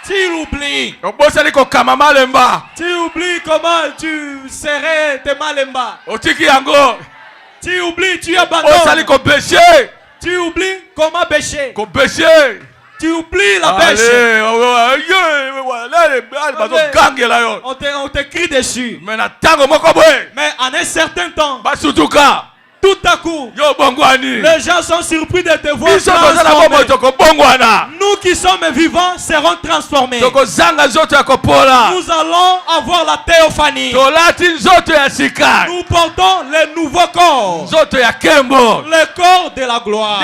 Tu oublies. Tu oublies comment tu serais tes malemba. Tu oublies, tu abandonnes. Tu oublies comment bêcher. Tu oublies la bêche. On te crie dessus. Mais en un certain temps, tout à coup, les gens sont surpris de te voir transformé. Nous qui sommes vivants serons transformés. Nous allons avoir la théophanie. Nous portons le nouveau corps. Le corps de la gloire.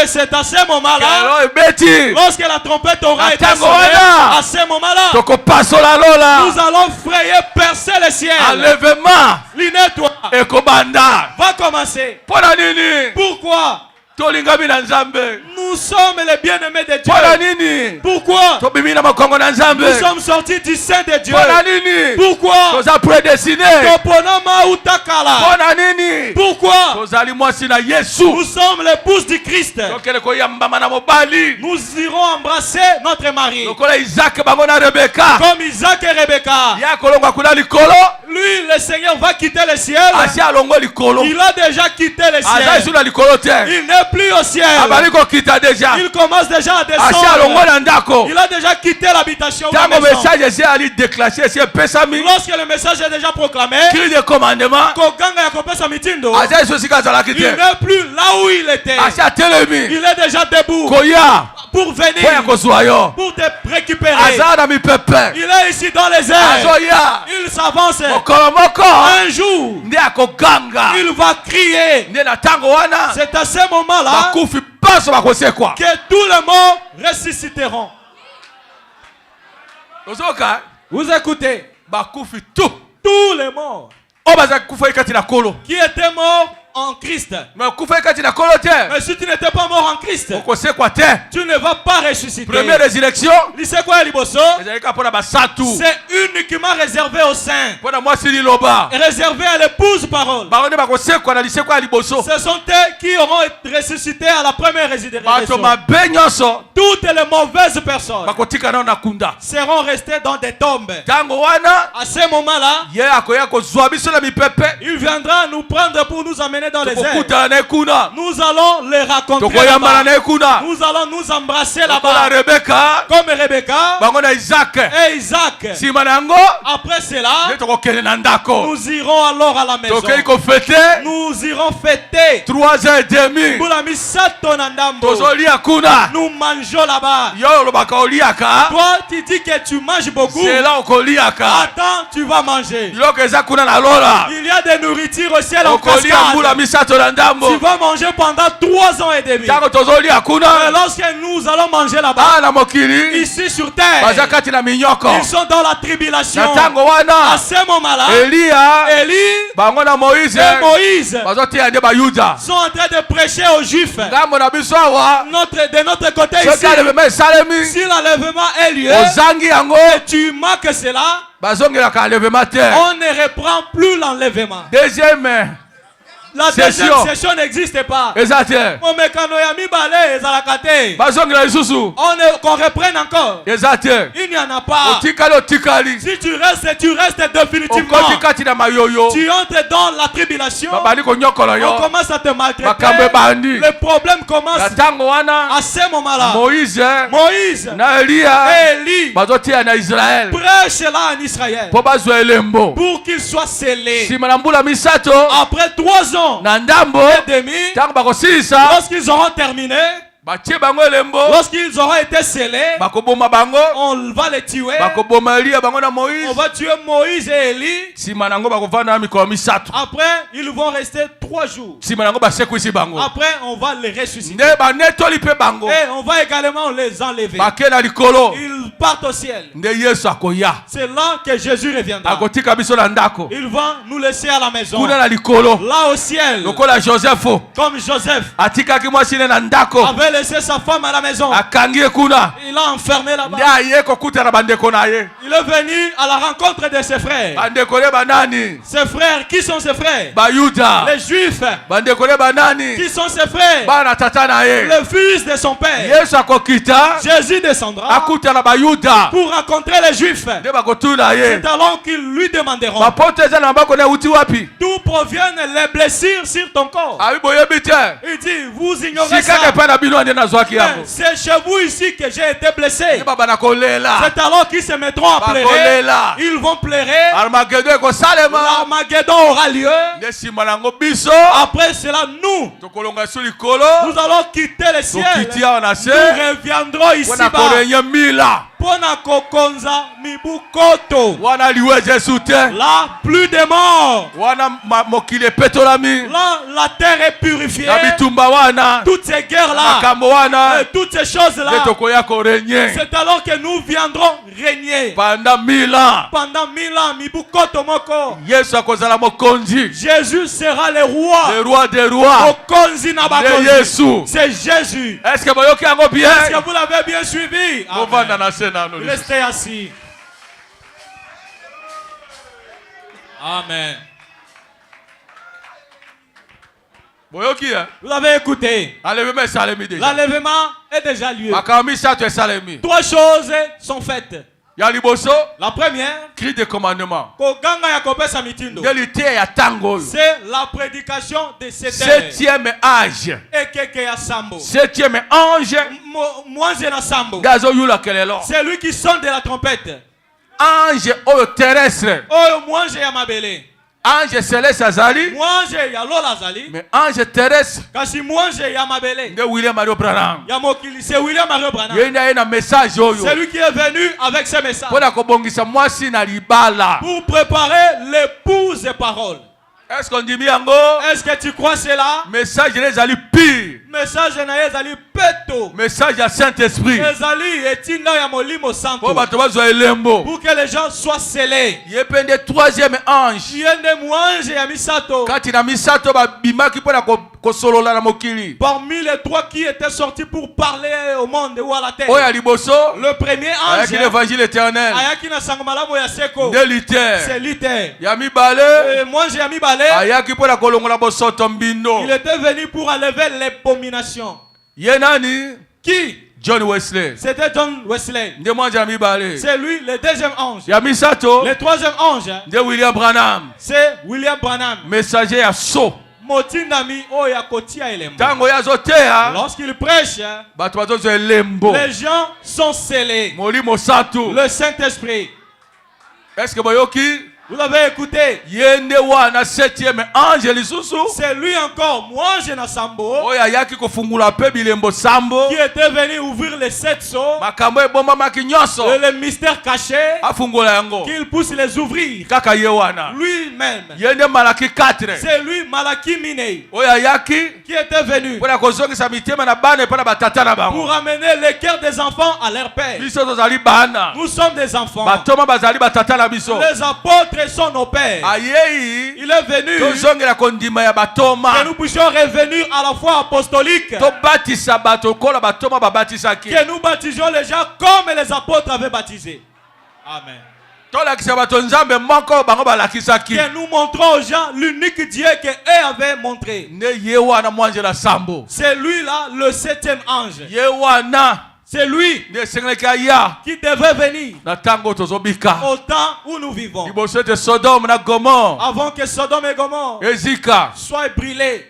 Et c'est à ce moment-là, lorsque la trompette aura été sonnée, à ce moment-là, nous allons frayer, percer le ciel. L'inétoile va commencer. Pourquoi? Nous sommes les bien-aimés de Dieu. Pourquoi? Nous sommes sortis du sein de Dieu. Pourquoi? Pourquoi? Nous sommes l'épouse du Christ. Nous irons embrasser notre mari. Comme Isaac et Rebecca. Lui, le Seigneur va quitter le ciel. Il a déjà quitté le ciel. Il n'est plus au ciel. Il commence déjà à descendre. Il a déjà quitté l'habitation. Lorsque le message est déjà proclamé, il n'est plus là où il était. Il est déjà debout pour venir, pour te récupérer. Il est ici dans les airs. Il s'avance. Un jour, il va crier. C'est à ce moment-là que tous les morts ressusciteront. Vous écoutez? Tous les morts qui étaient morts en Christ. Mais si tu n'étais pas mort en Christ, tu ne vas pas ressusciter. Première résurrection, c'est uniquement réservé aux saints, réservé à l'épouse parole. Ce sont eux qui auront ressuscité à la première résurrection. Toutes les mauvaises personnes seront restées dans des tombes. À ce moment-là, il viendra nous prendre pour nous amener dans les airs. Nous allons les raconter là-bas. Nous allons nous embrasser là-bas. Comme Rebecca et Isaac. Après cela, nous irons alors à la maison. Nous irons fêter 3h30. Nous mangeons là-bas. Toi, tu dis que tu manges beaucoup. Attends, tu vas manger. Il y a des nourritures au ciel en cascade. Tu vas manger pendant 3 ans et demi. Et lorsque nous allons manger là-bas, ici sur terre, ils sont dans la tribulation. À ce moment-là, Élie et Moïse sont en train de prêcher aux Juifs. De notre côté ici, si l'enlèvement est lieu et tu manques cela, on ne reprend plus l'enlèvement. La deuxième session n'existe pas. On qu'on reprenne encore. Il n'y en a pas. Si tu restes définitivement. Tu entres dans la tribulation. On commence à te maltraiter. Le problème commence à ce moment-là. Moïse et Élie prêchent là en Israël pour qu'il soit scellé. Après 3 ans division Nandambo. et demi, lorsqu'ils auront terminé, lorsqu'ils auront été scellés, on va les tuer. On va tuer Moïse et Élie. Après, ils vont rester 3 jours. Après, on va les ressusciter. Et on va également les enlever. Ils partent au ciel. C'est là que Jésus reviendra. Il va nous laisser à la maison. Là au ciel. Comme Joseph avait laissé sa femme à la maison. Il l'a enfermé là-bas. Il est venu à la rencontre de ses frères. Ses frères, qui sont ses frères? Les Juifs. Qui sont ses frères? Le fils de son père. Jésus descendra pour rencontrer les Juifs. C'est alors qu'ils lui demanderont d'où proviennent les blessures sur ton corps. Il dit, vous ignorez ça. C'est chez vous ici que j'ai été blessé. C'est alors qu'ils se mettront à pleurer. Ils vont pleurer. L'Armageddon aura lieu. Après cela, nous allons quitter le ciel. Nous reviendrons ici-bas. Là, plus de morts. Là, la terre est purifiée. Toutes ces guerres-là, toutes ces choses-là, c'est alors que nous viendrons régner. Pendant 1000 ans. Pendant 1000 ans. Jésus sera le roi. Des rois. C'est Jésus. Est-ce que vous l'avez bien suivi? Restez assis. Amen. Vous avez écouté. L'enlèvement est déjà lieu. 3 choses sont faites. La première, cri de commandement. C'est la prédication de 7e âge. 7e ange. C'est lui qui sonne de la trompette. Ange terrestre. Ange céleste azali. Mais ange terrestre. De William Mario Branham. C'est William Mario Branham. C'est lui qui est venu avec ses messages. Pour préparer l'épouse des paroles. Est-ce qu'on dit bien? Est-ce que tu crois cela? Message les ali pire. Message na ali peto. Message à Saint-Esprit. Ezali etinda ya molimo santo. Pour que les gens soient scellés. Yepende 3e ange. Yende muange ya misato. Kati na misato ba bimaki pona kosolola na mokili. Parmi les 3 qui étaient sortis pour parler au monde ou à la terre. Oya liboso. Le premier ange. Ayaki l'évangile éternel. Ayaki na sangomalamu ya seko. De liter. C'est liter. Ya mibale. Muange ya mibale. Ayaki pona kolongola bosoto mbindo. Il était venu pour enlever l'abomination. Yenani? Qui? John Wesley. C'était John Wesley. C'est lui le 2e ange. Yamisato. Le 3e ange. De William Branham. C'est William Branham. Messager à saut. Lorsqu'il prêche, les gens sont scellés. Le Saint-Esprit. Est-ce que vous l'avez écouté? C'est lui encore, Mwange na Sambo, qui était venu ouvrir les 7 sceaux, et les mystères cachés, qu'il puisse les ouvrir lui-même. C'est lui, Malaki Mine, qui était venu pour amener les cœurs des enfants à leur père. Nous sommes des enfants. Les apôtres sont nos pères. Il est venu que nous puissions revenir à la foi apostolique, que nous baptisions les gens comme les apôtres avaient baptisé. Amen. Que nous montrons aux gens l'unique Dieu qu'eux avaient montré. C'est lui là, le 7e ange. C'est lui qui devait venir au temps où nous vivons. Avant que Sodome et Gomorrhe soient brûlés.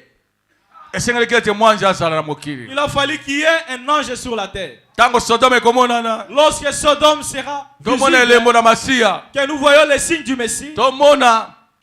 Il a fallu qu'il y ait un ange sur la terre. Lorsque Sodome sera visible, que nous voyons les signes du Messie,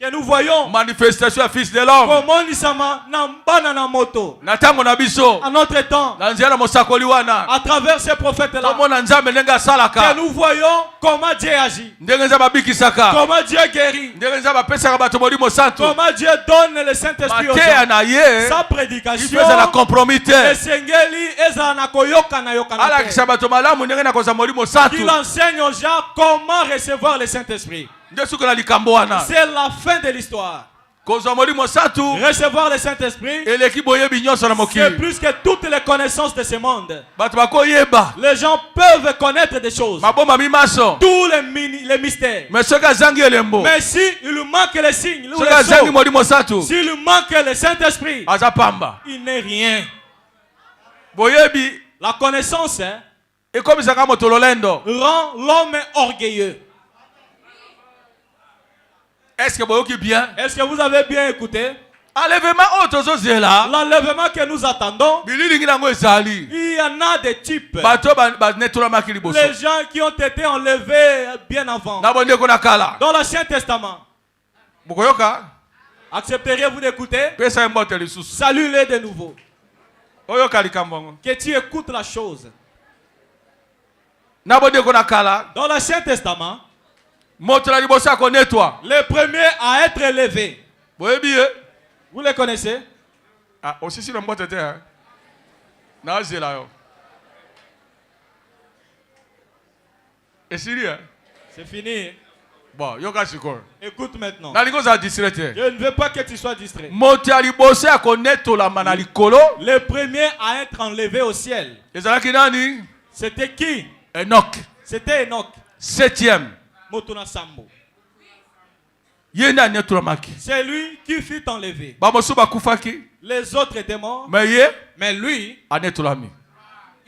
que nous voyons manifestation ya fils de l'homme comment nisama na mbana na moto na tango na biso à notre temps na nzela mosakoli wana à travers ces prophètes là tomona nzambe ndenge asalaka que nous voyons comment Dieu agit, ndenge nzambe abikisaka comment Dieu guérit, ndenge nzambe apesaka bato molimo santu comment Dieu donne le Saint-Esprit aux mateya gens. na ye Sa prédication ifeza na kompromite esengeli eza na koyoka na yokana te. alakisa bato malamu ndenge na koza molimo Il santu enseigne aux gens comment recevoir le Saint-Esprit. nde suka na likambo wana C'est la fin de l'histoire. kozwa molimo santu Recevoir le Saint-Esprit, eleki boyebi nyonso na c'est mokili plus que toutes les connaissances de ce monde. bato bakoyeba Les gens peuvent connaître des choses, mabomba mimaso tous les mystères. me soki azangi elembo Mais si il lui manque les signes, soki azangi molimo santu s'il lui manque le Saint-Esprit, aza pamba il n'est rien. boyebi La connaissance ekomisaka moto lolendo rend l'homme orgueilleux. est-ce que boyoki bien Est-ce que vous avez bien écouté? enlèvement oyo tozozela L'enlèvement que nous attendons, bililingi nango ezali il y en a des types. bato banetolamaki liboso Les gens qui ont été enlevés bien avant. na bondeko na kala Dans l'Ancien Testament. bokoyoka Accepteriez-vous d'écouter? pesa ye mbote lisusu Salue-les de nouveau. oyoka likambo yango Que tu écoutes la chose. na bondeko na kala Dans l'Ancien Testament, moto na liboso akonetwa les premiers à être élevés. boyebi ye Vous les connaissez? ah, osisi na mbote te nazela yo esili C'est fini. bon yoka sikoyo Écoute maintenant. nalingi ozala distrait te Je ne veux pas que tu sois distrait. moto ya liboso akonetolama na likolo Les premiers à être enlevés au ciel, ezalaki nani c'était qui? Enoch C'était Enoch. 7e Motuna Sambo. ye nde anetolamaki C'est lui qui fut enlevé. bamosusu bakufaki Les autres étaient morts, me ye mais lui, anetolami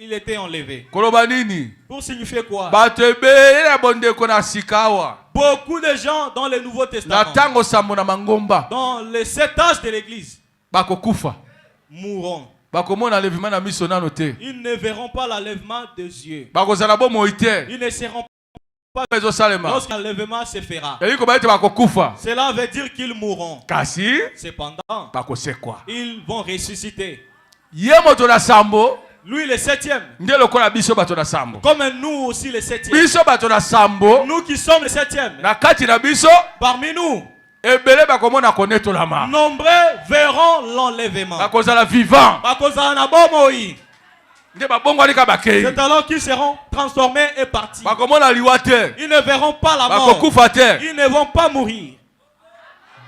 il était enlevé. koloba nini Pour signifier quoi? bato ebele na bondeko na sika awa Beaucoup de gens dans le Nouveau na Testament, ntango sambo na mangomba dans les 7 âges de l'Église, bakokufa mourront. bakomona enlèvement na miso nano te Ils ne verront pas l'enlèvement des yeux. bakozala bomoi te Ils ne seront pas ezosalema lorsque l'enlèvement se fera. elingi koba ete bakokufa Cela veut dire qu'ils mourront. kasi Cependant, bakosekwa ils vont ressusciter. ye moto na sambo Lui, le 7e, nde lokola biso bato na sambo comme nous aussi le 7e. biso bato na sambo Nous qui sommes le 7e, na kati na biso parmi nous, ebele bakomona konetolama nombreux verront l'enlèvement. bakozala vivant Bakozala na bomoi. nde babongwanika bakei C'est alors qu'ils seront transformés et partis. bakomona liwa te Ils ne verront pas la mort. bakokufa te Ils ne vont pas mourir.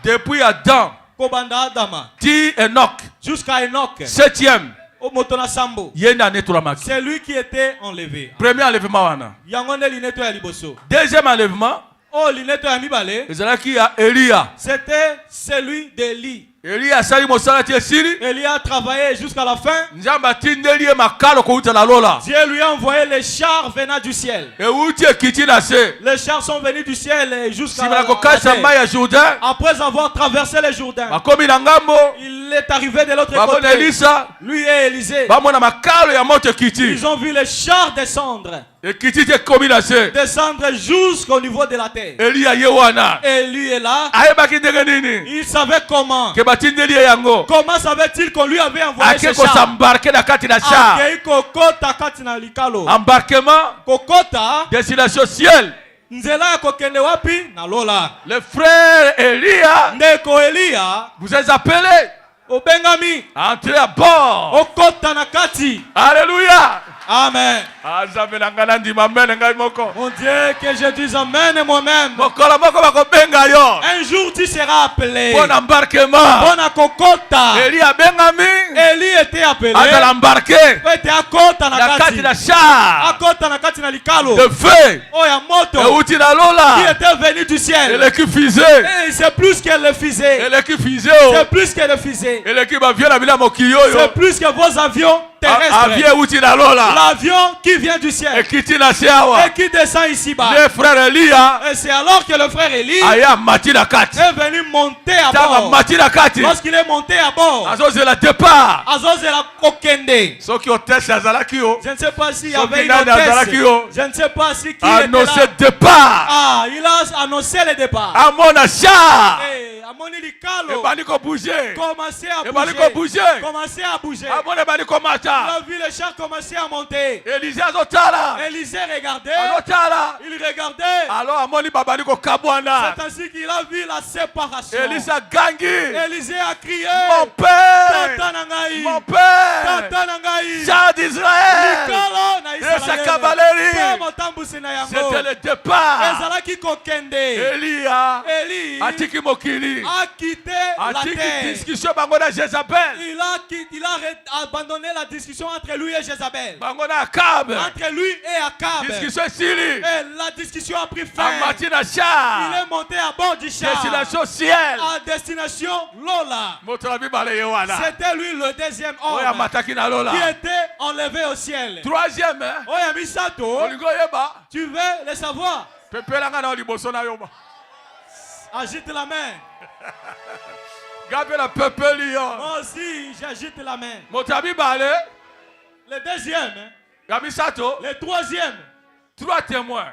depuis Adam Kobanda Adama. ti Enoch Jusqu'à Enoch. 7e Au Motona Sambo. ye nde anetolamaki C'est lui qui était enlevé. premier enlèvement wana Yangonde lineto ya liboso. deuxième enlèvement Oh, lineto ya mibale. ezalaki ya Elia C'était celui d'Élie. Elia asali mosala ti esili Élie a travaillé jusqu'à la fin. nzambe atindeli ye makalo kouta na lola Dieu lui a envoyé les chars venant du ciel. euti ekiti na se Les chars sont venus du ciel et jusqu'à nsima na la kokatisa mai terre. ya Jourdain Après avoir traversé le Jourdain, bakomi na ngambo il est arrivé de l'autre bamona côté. Elisa Lui et Élisée. bamona makalo ya moto ekiti Ils ont vu les chars descendre. ekiti ti ekomi na se Descendre jusqu'au niveau de la terre. Elia ye wana Et lui est là. ayebaki ndenge nini Il savait comment. ke batindeli ye yango Comment savait-il qu'on lui avait envoyé ake ces chars? kosambarke na kati na char Akei kokota kati na likalo. embarquement Kokota destination ciel nzela ya kokende wapi? Na lola. le frère Elia Ndeko Elia vous êtes appelés obengami à entrer à bord okota na kati. alléluia Amen. nzambe na ngai nandima mene ngai moko Mon Dieu, que je dise amen et moi-même. mokolo moko bakobenga yo Un jour tu seras appelé. mpo na embarquement Bona kokota. Eli abengami Élie était appelé. azala embarqué Ete akota na na kati kati. na char Akota na kati na likalo. de feu Oya moto. euti na Qui lola était venu du ciel. eleki fusée Et c'est plus que le fusée. eleki fusée C'est plus que le fusée. eleki bavio na bila mokili oyo C'est plus que vos avions. terrestre. L'avion qui vient du ciel. Et qui descend ici-bas. Et c'est alors que le frère Élie est venu monter à bord. Lorsqu'il est monté à bord, Azozela Kokende. Je ne sais pas s'il y avait une hôtesse. Je ne sais pas si qui était là. Départ. Ah, il a annoncé le départ. Commencé à bouger. Il a vu le char commencer à monter. Élisée regardait. Il regardait. C'est ainsi qu'il a vu la séparation. Élisée a crié. Mon père. Mon père. Char d'Israël. Et sa cavalerie. C'était le départ. Élie a quitté la terre. Il a abandonné la discussion entre lui et Jézabel. Entre lui et Akab. Et la discussion a pris fin. Il est monté à bord du char. À destination Lola. C'était lui le deuxième homme qui était enlevé au ciel. Troisième. Tu veux le savoir? Agite la main. Moi aussi, j'agite la main. Le deuxième. Le troisième. 3 témoins.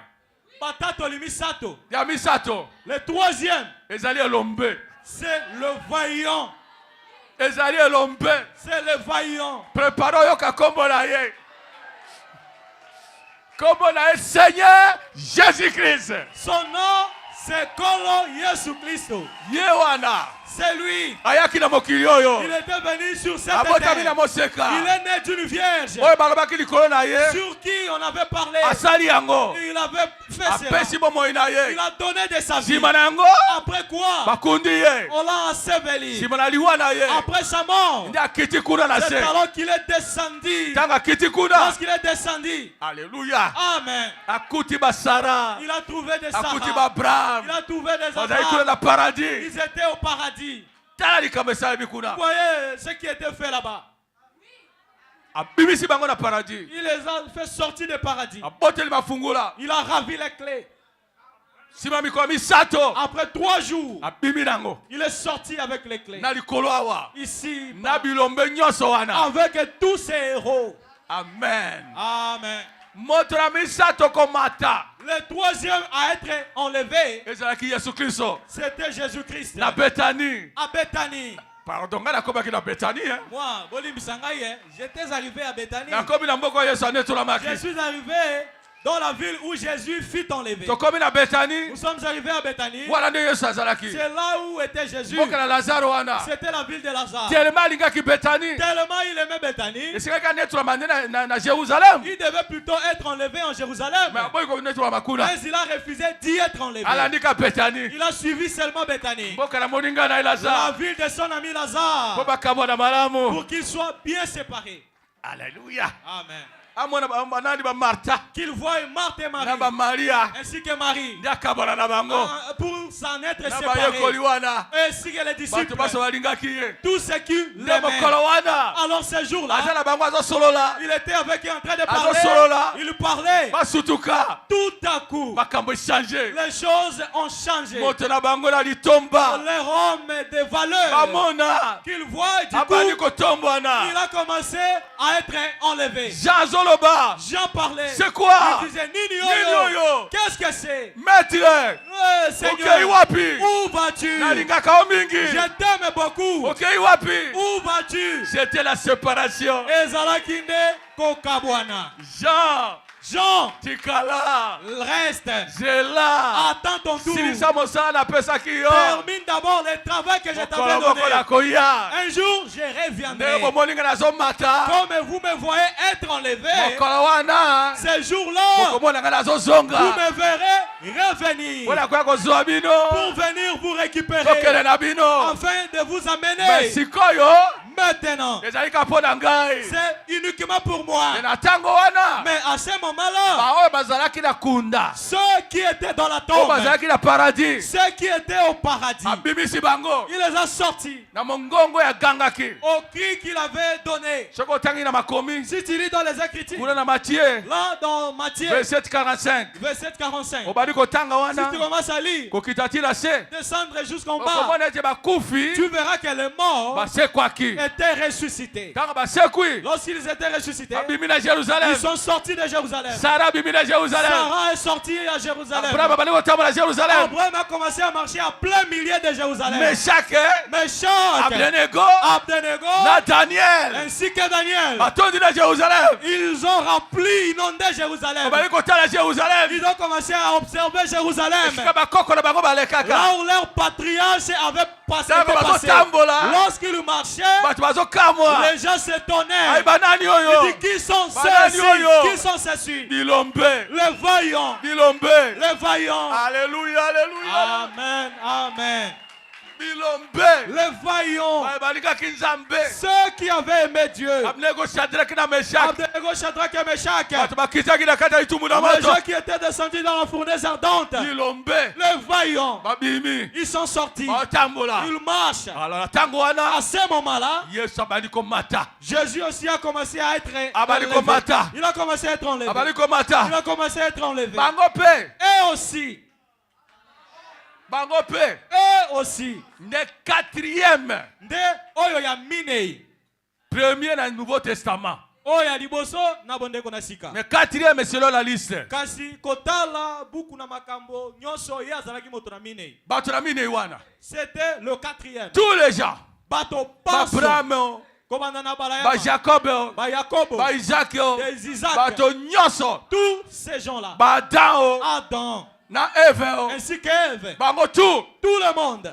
Le troisième. C'est le vaillant. C'est le vaillant. Préparons Seigneur Jésus-Christ. Son nom, c'est Kolo Yesu Christo. C'est lui. Il était venu sur cette terre. Il est né d'une vierge. Sur qui on avait parlé. Il avait fait cela. Il a donné de sa vie. Après quoi, on l'a enseveli. Après sa mort, c'est alors qu'il est descendu. Lorsqu'il est descendu, alléluia. Amen. Il a trouvé des Sarah. Il a trouvé des Abraham. Ils étaient au paradis. Vous voyez ce qui était fait là-bas. Il les a fait sortir du paradis. Il a ravi les clés. Après 3 jours, il est sorti avec les clés. Ici, avec tous ses héros. Amen. Amen. Le troisième à être enlevé, c'était Jésus-Christ. À Bethanie. Pardon, moi, j'étais arrivé à Bethanie. Je suis arrivé dans la ville où Jésus fut enlevé. Nous sommes arrivés à Bethanie. C'est là où était Jésus. C'était la ville de Lazare. Tellement il aimait Bethanie. Il devait plutôt être enlevé en Jérusalem. Mais il a refusé d'y être enlevé. Il a suivi seulement Bethanie. La ville de son ami Lazare. Pour qu'il soit bien séparé. Alléluia. Amen. Qu'il voie Marthe et Marie, ainsi que Marie, pour s'en être séparés, ainsi que les disciples, tous ceux qui l'aimaient. Alors ce jour-là, il était avec eux en train de parler. Il parlait. Tout à coup, les choses ont changé. Les hommes de valeur qu'il voit, du coup, il a commencé à être enlevé. Jean parlait. C'est quoi? Il disait Nini-yo. Qu'est-ce que c'est? Maître. Seigneur, où vas-tu? Je t'aime beaucoup. Où vas-tu? C'était la séparation. Jean, Tikala, reste. Là. Attends ton tour. Termine d'abord le travail que je t'avais donné. Un jour, je reviendrai. Comme vous me voyez être enlevé, ce jour-là, vous me verrez revenir pour pour venir vous récupérer afin de vous amener. Maintenant, c'est uniquement pour moi. Mais à ce moment-là, ceux qui étaient dans la tombe, ceux qui étaient au paradis, il les a sortis au cri qu'il avait donné. Si tu lis dans les Écritures, là dans Matthieu, verset 45, si tu commences à lire, descendre jusqu'en bas, tu verras que les morts étaient ressuscités. Lorsqu'ils étaient ressuscités, ils sont sortis de Jérusalem. Sarah est sortie à Jérusalem. Abraham a commencé à marcher à plein milieu de Jérusalem. Meshach, Abednego, Nathaniel, ainsi que Daniel, ils ont rempli, inondé Jérusalem. Ils ont commencé à observer Jérusalem. Là où leur patriarche avait passé. Lorsqu'ils marchaient, les gens s'étonnaient. Ils disent, qui sont ceux-ci? Qui sont ceux-ci? Les voyants. Les voyants. Alléluia, alléluia. Amen, amen. Les voyants, ceux qui avaient aimé Dieu, Abednego, Shadrach et Meshach, les gens qui étaient descendus dans la fournaise ardente, les voyants, ils sont sortis, ils marchent. À ce moment-là, Jésus aussi a commencé à être enlevé. Il a commencé à être enlevé. Il a commencé à être enlevé. Et aussi, le quatrième, premier dans le Nouveau Testament. Le quatrième est selon la liste. C'était le quatrième. Tous les gens. Abraham, Jacob, Isaac, tous ces gens-là. Adam, ainsi qu'Ève, tout le monde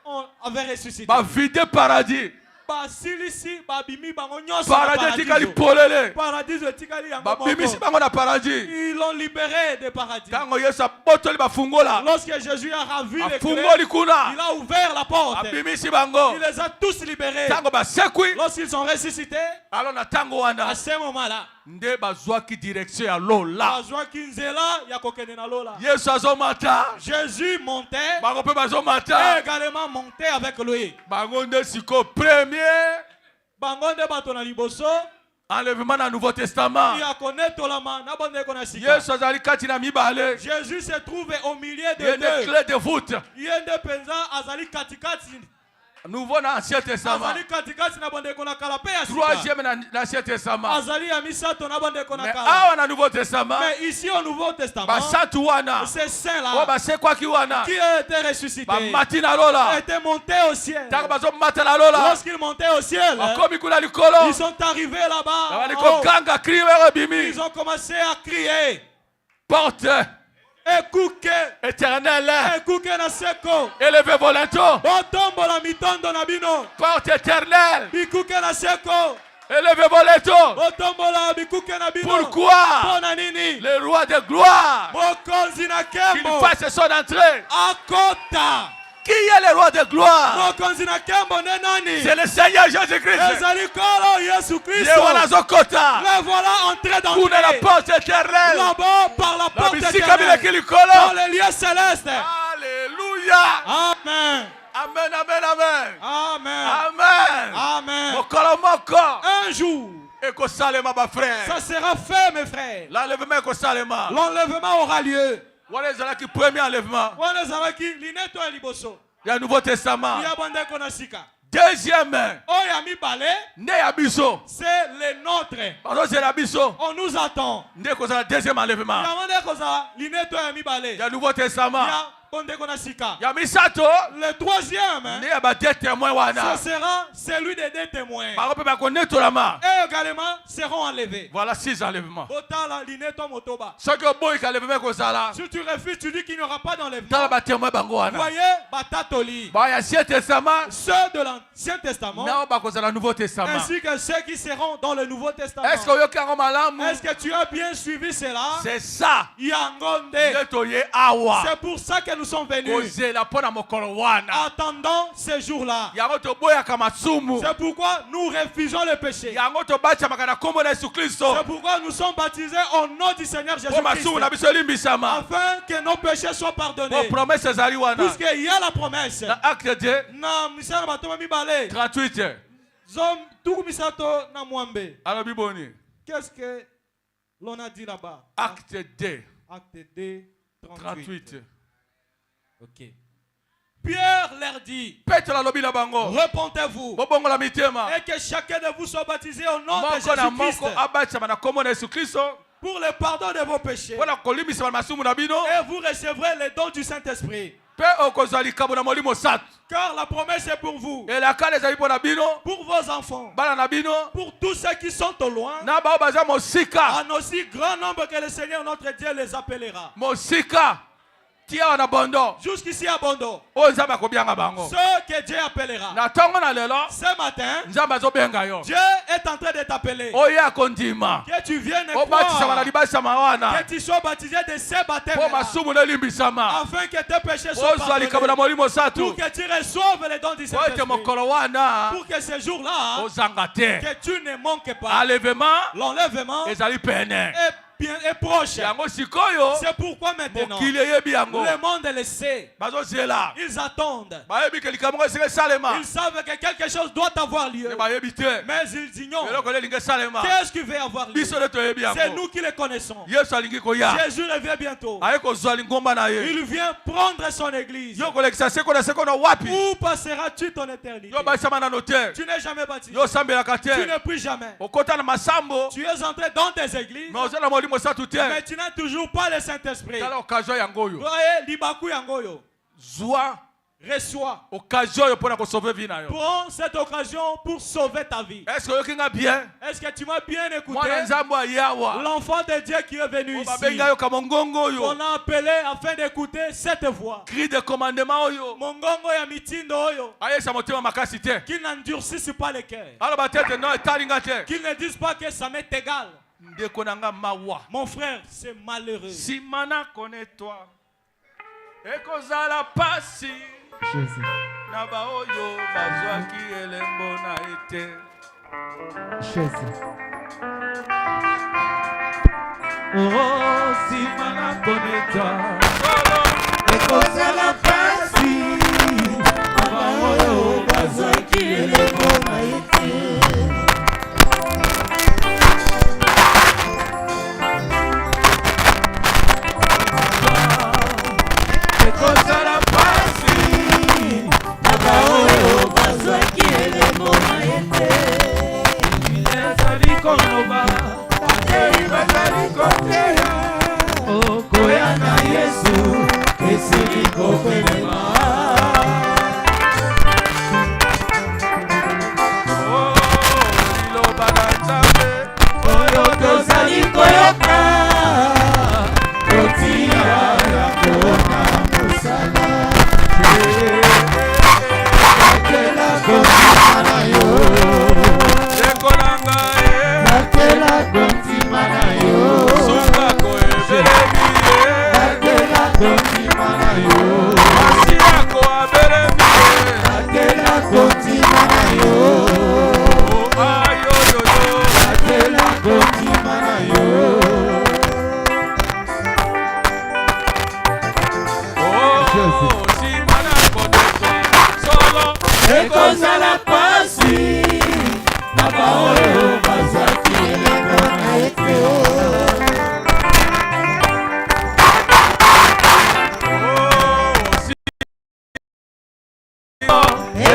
on avait ressuscité. Vide paradis. Paradis ils l'ont libéré de paradis. Lorsque Jésus a ravi les clés, il a ouvert la porte. Il les a tous libérés. Lorsqu'ils sont ressuscités, à ce moment-là, Jésus montait et également montait avec lui. Enlèvement dans le Nouveau Testament. Jésus se trouve au milieu de deux. Il y a des clés de voûte. Nouveau dans l'Ancien Testament. Troisième dans l'Ancien Testament. Mais dans le Nouveau Testament. Mais ici au Nouveau Testament, ces saints-là qui étaient ressuscités étaient montés au ciel. Lorsqu'ils montaient au ciel, ils sont arrivés là-bas. Ils ont commencé à crier. Porte éternel, élevé volontaire. Porte éternelle, élevé volontaire. Pourquoi le roi de gloire qu'il fasse son entrée? Qui est le roi de gloire? C'est le Seigneur Jésus-Christ. Le voilà entré dans la porte éternelle. Là-bas par la porte éternelle. Dans les lieux célestes. Alléluia. Amen. Amen, amen, amen. Amen. Amen. Amen. Un jour, ça sera fait, mes frères. L'enlèvement aura lieu. Premier enlèvement. Il y a le Nouveau Testament. Deuxième. C'est le nôtre. On nous attend. Deuxième enlèvement. Il y a le Nouveau Testament. Le troisième, ce sera celui des deux témoins. Et également seront enlevés. Voilà 6 enlèvements. Si tu refuses, tu dis qu'il n'y aura pas d'enlèvement. Voyez, ceux de l'Ancien Testament, ainsi que ceux qui seront dans le Nouveau Testament. Est-ce que tu as bien suivi cela? C'est ça. C'est pour ça que nous sommes venus. Attendons ce jour-là. C'est pourquoi nous refusons le péché. C'est pourquoi nous sommes baptisés au nom du Seigneur Jésus-Christ, afin que nos péchés soient pardonnés. Puisqu'il y a la promesse. Acte 2, 38. Qu'est-ce que l'on a dit là-bas? Acte 2, Acte 2, 38. Ok. Pierre leur dit, repentez-vous et que chacun de vous soit baptisé au nom de Jésus-Christ pour le pardon de vos péchés, et vous recevrez les dons du Saint-Esprit. Car la promesse est pour vous, pour vos enfants, pour tous ceux qui sont au loin, en aussi grand nombre que le Seigneur notre Dieu les appellera. Jusqu'ici à Bondo, ceux que Dieu appellera. Ce matin, Dieu est en train de t'appeler. Que tu viennes croire, que tu sois baptisé de ces baptêmes, afin que tes péchés soient pardonnés, pour que tu reçoives les dons du Saint-Esprit, pour que ce jour-là, que tu ne manques pas. L'enlèvement est proche. C'est pourquoi maintenant le monde le sait. Ils attendent. Ils savent que quelque chose doit avoir lieu, mais ils ignorent qu'est-ce qui va avoir lieu. C'est nous qui le connaissons. Jésus revient bientôt. Il vient prendre son église. Où passeras-tu ton éternité? Tu n'es jamais baptisé, tu ne pries jamais, tu es entré dans tes églises, mais tu n'as toujours pas le Saint-Esprit. Reçois. Prends cette occasion pour sauver ta vie. Est-ce que tu m'as bien écouté? L'enfant de Dieu qui est venu ici, on a appelé afin d'écouter cette voix. Cri de commandement. Mongongo ya mitindo oyo. Qu'il n'endurcisse pas le cœur. Qu'ils ne disent pas que ça m'est égal. Mon frère, c'est malheureux. Simana connais-toi. Ekozala pasi. Jésus. Nabaoyo bazwaki elembo na ete. Jésus. Oh, Simana connais-toi. Ekozala pasi.